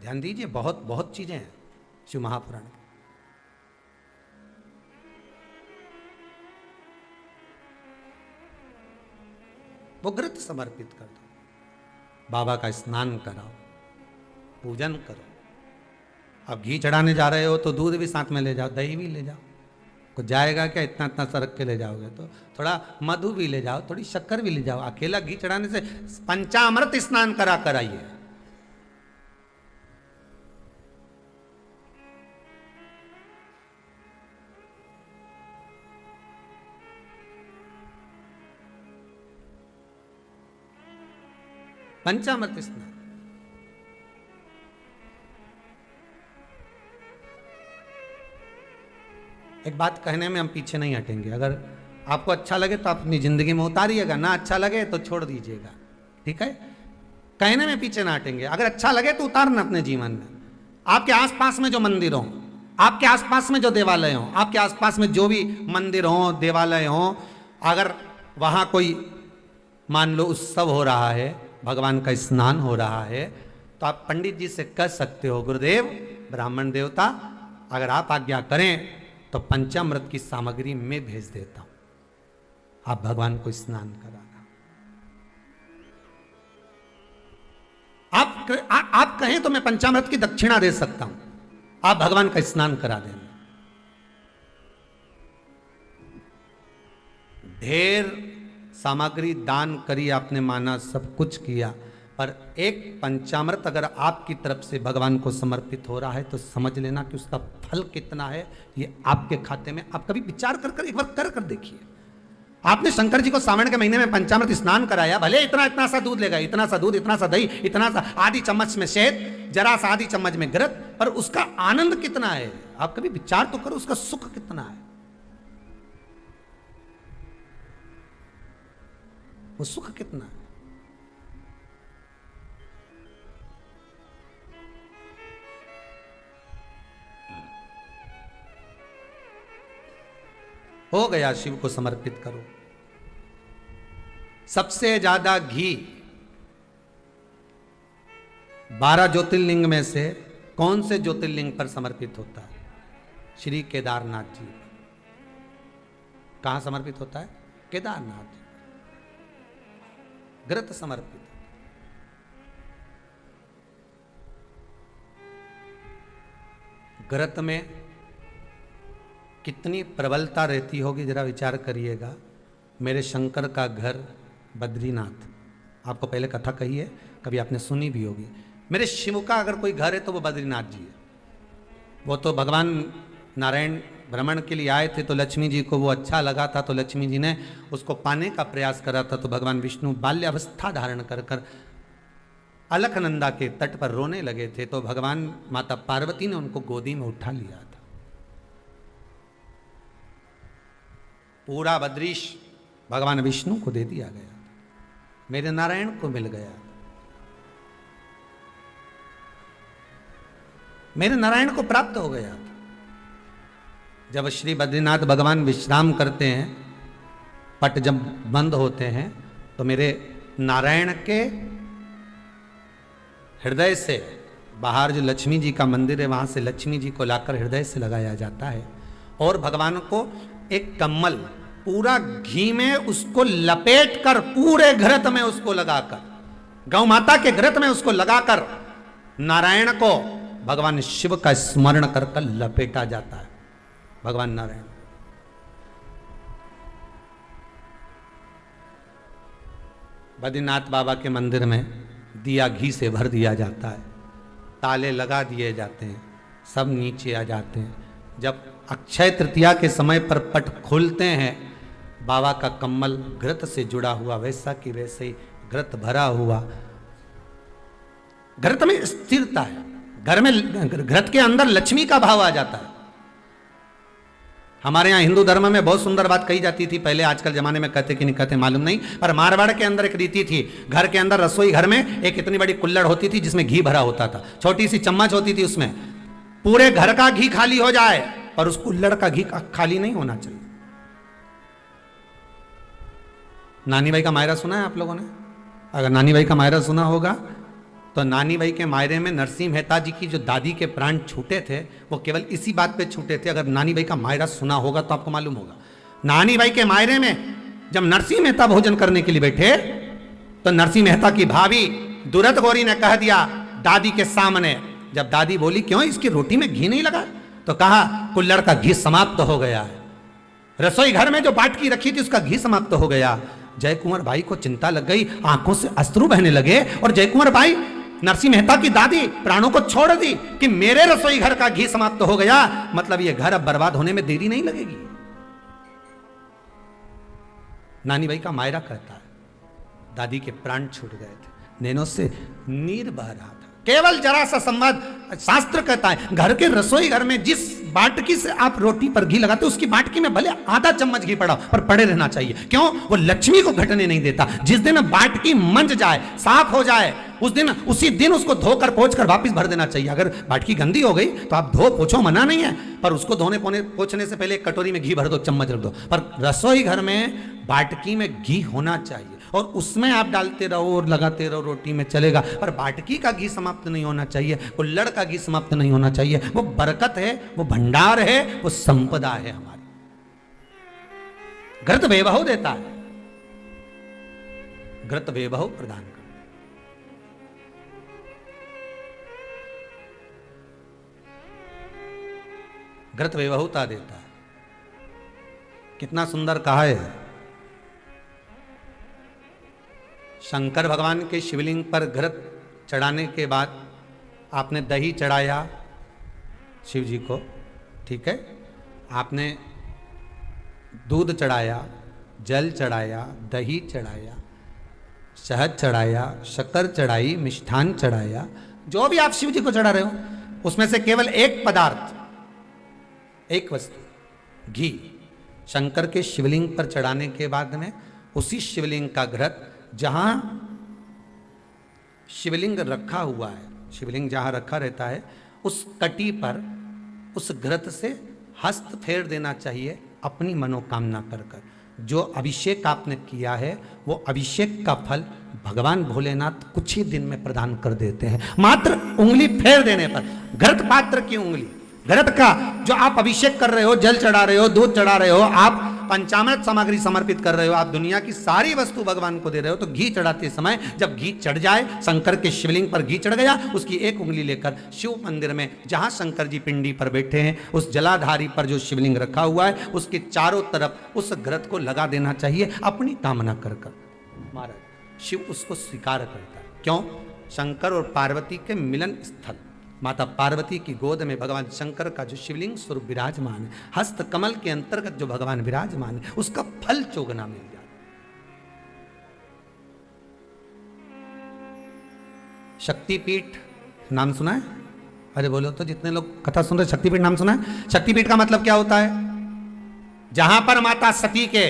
ध्यान दीजिए, बहुत बहुत चीजें हैं शिव महापुराण में। वो घृत समर्पित कर दो, बाबा का स्नान कराओ, पूजन करो। अब घी चढ़ाने जा रहे हो तो दूध भी साथ में ले जाओ, दही भी ले जाओ। कुछ जाएगा क्या? इतना इतना सा रख के ले जाओगे तो थोड़ा मधु भी ले जाओ, थोड़ी शक्कर भी ले जाओ। अकेला घी चढ़ाने से पंचामृत स्नान करा कराइए। पंचामृत स्नान। एक बात कहने में हम पीछे नहीं हटेंगे। अगर आपको अच्छा लगे तो आप अपनी जिंदगी में उतारिएगा, ना अच्छा लगे तो छोड़ दीजिएगा, ठीक है? कहने में पीछे ना हटेंगे। अगर अच्छा लगे तो उतारना अपने जीवन में। आपके आसपास में जो मंदिर हो, आपके आसपास में जो देवालय हो, आपके आसपास में जो भी मंदिर हो, देवालय हो, अगर वहां कोई मान लो उत्सव हो रहा है, भगवान का स्नान हो रहा है, तो आप पंडित जी से कह सकते हो, गुरुदेव, ब्राह्मण देवता, अगर आप आज्ञा करें तो पंचामृत की सामग्री मैं भेज देता हूं, आप भगवान को स्नान कराना। आप कहें तो मैं पंचामृत की दक्षिणा दे सकता हूं, आप भगवान का स्नान करा देना। ढेर सामग्री दान करी आपने, माना, सब कुछ किया, पर एक पंचामृत अगर आपकी तरफ से भगवान को समर्पित हो रहा है तो समझ लेना कि उसका फल कितना है ये आपके खाते में। आप कभी विचार कर एक बार कर देखिए। आपने शंकर जी को सावन के महीने में पंचामृत स्नान कराया, भले इतना इतना सा दूध लेगा, इतना सा दूध, इतना सा दही, इतना सा आधी चम्मच में शहद, जरा सा आधी चम्मच में घृत, पर उसका आनंद कितना है? आप कभी विचार तो करो, उसका सुख कितना है, वो सुख कितना है। हो गया, शिव को समर्पित करो। सबसे ज्यादा घी 12 ज्योतिर्लिंग में से कौन से ज्योतिर्लिंग पर समर्पित होता है? श्री केदारनाथ जी। कहां समर्पित होता है? केदारनाथ जी। घृत समर्पित। घृत में कितनी प्रबलता रहती होगी, जरा विचार करिएगा। मेरे शंकर का घर बद्रीनाथ, आपको पहले कथा कही है, कभी आपने सुनी भी होगी। मेरे शिव का अगर कोई घर है तो वो बद्रीनाथ जी है। वो तो भगवान नारायण भ्रमण के लिए आए थे तो लक्ष्मी जी को वो अच्छा लगा था, तो लक्ष्मी जी ने उसको पाने का प्रयास करा था। तो भगवान विष्णु बाल्यावस्था धारण कर अलकनंदा के तट पर रोने लगे थे, तो भगवान माता पार्वती ने उनको गोदी में उठा लिया था। पूरा बद्रीश भगवान विष्णु को दे दिया गया, मेरे नारायण को मिल गया, मेरे नारायण को प्राप्त हो गया। जब श्री बद्रीनाथ भगवान विश्राम करते हैं, पट जब बंद होते हैं, तो मेरे नारायण के हृदय से बाहर जो लक्ष्मी जी का मंदिर है, वहां से लक्ष्मी जी को लाकर हृदय से लगाया जाता है, और भगवान को एक कम्मल पूरा घी में उसको लपेट कर, पूरे घृत में उसको लगाकर, गौ माता के घृत में उसको लगाकर नारायण को भगवान शिव का स्मरण कर कर लपेटा जाता है। भगवान नारायण बद्रीनाथ बाबा के मंदिर में दिया घी से भर दिया जाता है, ताले लगा दिए जाते हैं, सब नीचे आ जाते हैं। जब अक्षय तृतीया के समय पर पट खोलते हैं, बाबा का कम्मल घृत से जुड़ा हुआ वैसा कि वैसे ही घृत भरा हुआ। घृत में स्थिरता है, घर में घृत के अंदर लक्ष्मी का भाव आ जाता है। हमारे यहाँ हिंदू धर्म में बहुत सुंदर बात कही जाती थी पहले, आजकल जमाने में कहते कि नहीं कहते मालूम नहीं, पर मारवाड़ के अंदर एक रीति थी। घर के अंदर रसोई घर में एक इतनी बड़ी कुल्हड़ होती थी जिसमें घी भरा होता था, छोटी सी चम्मच होती थी, उसमें पूरे घर का घी खाली हो जाए पर उस कुल्हड़ का घी खाली नहीं होना चाहिए। नानी भाई का मायरा सुना है आप लोगों ने? अगर नानी भाई का मायरा सुना होगा तो नानी भाई के मायरे में नरसिंह मेहता जी की जो दादी के प्राण छूटे थे वो केवल इसी बात पे छूटे थे। अगर नानी भाई का मायरा सुना होगा तो आपको मालूम होगा, नानी भाई के मायरे में जब नरसिंह मेहता भोजन करने के लिए बैठे तो नरसिंह मेहता की भाभी दुरत गौरी ने कह दिया दादी के सामने, जब दादी बोली क्यों इसकी रोटी में घी नहीं लगा, तो कहा कुल्हड़ का घी समाप्त हो गया है, रसोई घर में जो बाटकी रखी थी उसका घी समाप्त हो गया। जय कुंवर भाई को चिंता लग गई, आंखों से अश्रु बहने लगे और जय कुंवर भाई नरसिंह मेहता की दादी प्राणों को छोड़ दी कि मेरे रसोई घर का घी समाप्त हो गया, मतलब ये घर अब बर्बाद होने में देरी नहीं लगेगी। नानी भाई का मायरा कहता है दादी के प्राण छूट गए थे, नैनों से नीर बह रहा था, केवल जरा सा संवाद। शास्त्र कहता है घर के रसोई घर में जिस बाटकी से आप रोटी पर घी लगाते उसकी बाटकी में भले आधा चम्मच घी पड़ा पर पड़े रहना चाहिए। क्यों? वो लक्ष्मी को घटने नहीं देता। जिस दिन बाटकी मंज जाए, साफ हो जाए, उसी दिन उसको धोकर पोंछ कर वापस भर देना चाहिए। अगर बाटकी गंदी हो गई तो आप धो पोछो, मना नहीं है, पर उसको धोने पोछने से पहले एक कटोरी में घी भर दो, चम्मच रख दो। पर रसोई घर में बाटकी में घी होना चाहिए और उसमें आप डालते रहो और लगाते रहो, रोटी में चलेगा, पर बाटकी का घी समाप्त नहीं होना चाहिए, कुल्हड़ का घी समाप्त नहीं होना चाहिए। वो बरकत है, वो भंडार है, वो संपदा है हमारी। घृत वैभव देता है, घृत वैभव प्रदान करता है। घृत वैभवता देता है। कितना सुंदर कहा है। शंकर भगवान के शिवलिंग पर घृत चढ़ाने के बाद आपने दही चढ़ाया शिव जी को, ठीक है, आपने दूध चढ़ाया, जल चढ़ाया, दही चढ़ाया, शहद चढ़ाया, शक्कर चढ़ाई, मिष्ठान चढ़ाया, जो भी आप शिव जी को चढ़ा रहे हो उसमें से केवल एक पदार्थ, एक वस्तु, घी, शंकर के शिवलिंग पर चढ़ाने के बाद में उसी शिवलिंग का घृत, जहां शिवलिंग रखा हुआ है, शिवलिंग जहां रखा रहता है उस कटी पर उस घृत से हस्त फेर देना चाहिए अपनी मनोकामना कर कर। जो अभिषेक आपने किया है वो अभिषेक का फल भगवान भोलेनाथ कुछ ही दिन में प्रदान कर देते हैं। मात्र उंगली फेर देने पर, घृत पात्र की उंगली, घृत का जो आप अभिषेक कर रहे हो, जल चढ़ा रहे हो, दूध चढ़ा रहे हो, आप पंचामृत सामग्री समर्पित कर रहे हो, आप दुनिया की सारी वस्तु भगवान को दे रहे हो, तो घी चढ़ाते समय जब घी चढ़ जाए, शंकर के शिवलिंग पर घी चढ़ गया, उसकी एक उंगली लेकर शिव मंदिर में जहां शंकर जी पिंडी पर बैठे हैं उस जलाधारी पर जो शिवलिंग रखा हुआ है उसके चारों तरफ उस घृत को लगा देना चाहिए अपनी कामना कर कर। महाराज शिव उसको स्वीकार करता है। क्यों? शंकर और पार्वती के मिलन स्थल, माता पार्वती की गोद में भगवान शंकर का जो शिवलिंग स्वरूप विराजमान है, हस्त कमल के अंतर्गत जो भगवान विराजमान है, उसका फल चोगना मिल जाता। शक्तिपीठ नाम सुना है? अरे बोलो तो, जितने लोग कथा सुन रहे, शक्तिपीठ नाम सुना है? शक्तिपीठ का मतलब क्या होता है? जहां पर माता सती के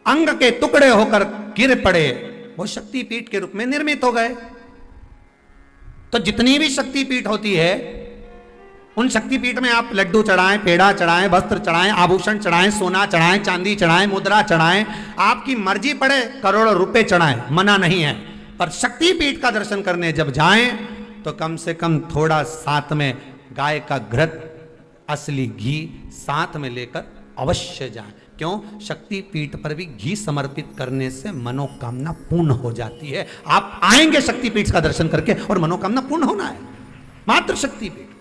अंग के टुकड़े होकर गिर पड़े वो शक्तिपीठ के रूप में निर्मित हो गए। तो जितनी भी शक्तिपीठ होती है उन शक्तिपीठ में आप लड्डू चढ़ाएं, पेड़ा चढ़ाएं, वस्त्र चढ़ाएं, आभूषण चढ़ाएं, सोना चढ़ाएं, चांदी चढ़ाएं, मुद्रा चढ़ाएं, आपकी मर्जी पड़े करोड़ों रुपए चढ़ाएं, मना नहीं है। पर शक्तिपीठ का दर्शन करने जब जाएं तो कम से कम थोड़ा साथ में गाय का घृत, असली घी साथ में लेकर अवश्य जाएं। क्यों? शक्तिपीठ पर भी घी समर्पित करने से मनोकामना पूर्ण हो जाती है। आप आएंगे शक्तिपीठ का दर्शन करके और मनोकामना पूर्ण होना है। मात्र शक्तिपीठ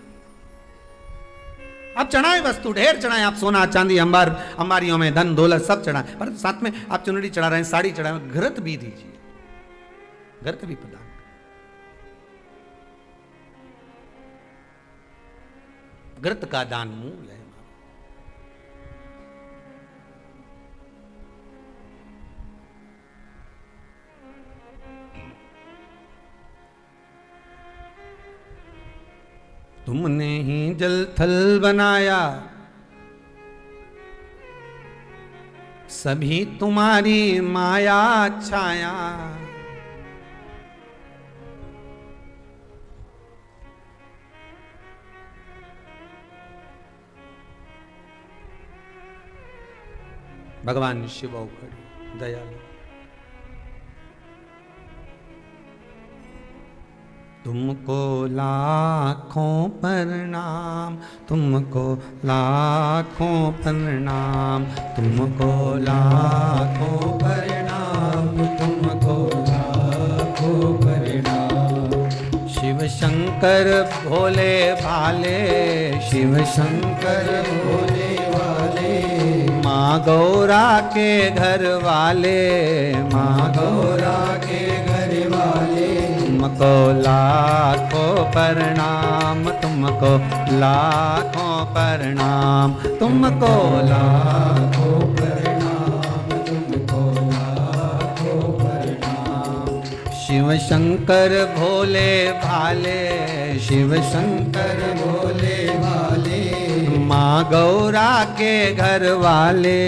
आप चढ़ाएं, वस्तु ढेर चढ़ाएं, आप सोना चांदी अंबारियों में धन दौलत सब चढ़ाएं, पर साथ में आप चुनरी चढ़ा रहे हैं, साड़ी चढ़ा रहे हैं, घृत भी दीजिए, घृत भी प्रदान। घृत का दान मूल है। तुमने ही जल थल बनाया, सभी तुम्हारी माया छाया। भगवान शिव खड़ी दयालु। तुमको लाखों प्रणाम, तुमको लाखों प्रणाम, तुमको लाखों प्रणाम, तुमको लाखों प्रणाम। शिव शंकर भोले भाले, शिव शंकर भोले भाले, माँ गौरा के घर वाले, माँ गौरा के घर वाले। तुमको लाखों प्रणाम, तुमको लाखों प्रणाम, तुमको लाखों प्रणाम, तुमको लाखों प्रणाम। शिव शंकर भोले भाले, शिव शंकर भोले भाले, माँ गौरा के घर वाले,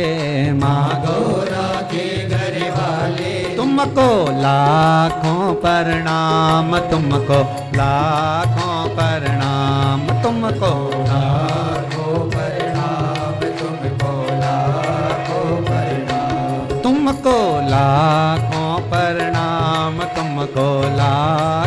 माँ गौरा के घर वाले। तुमको लाखों प्रणाम, तुमको लाखों प्रणाम, तुमको लाखों प्रणाम, तुमको लाखों प्रणाम, तुमको लाखों प्रणाम, तुमको लाखों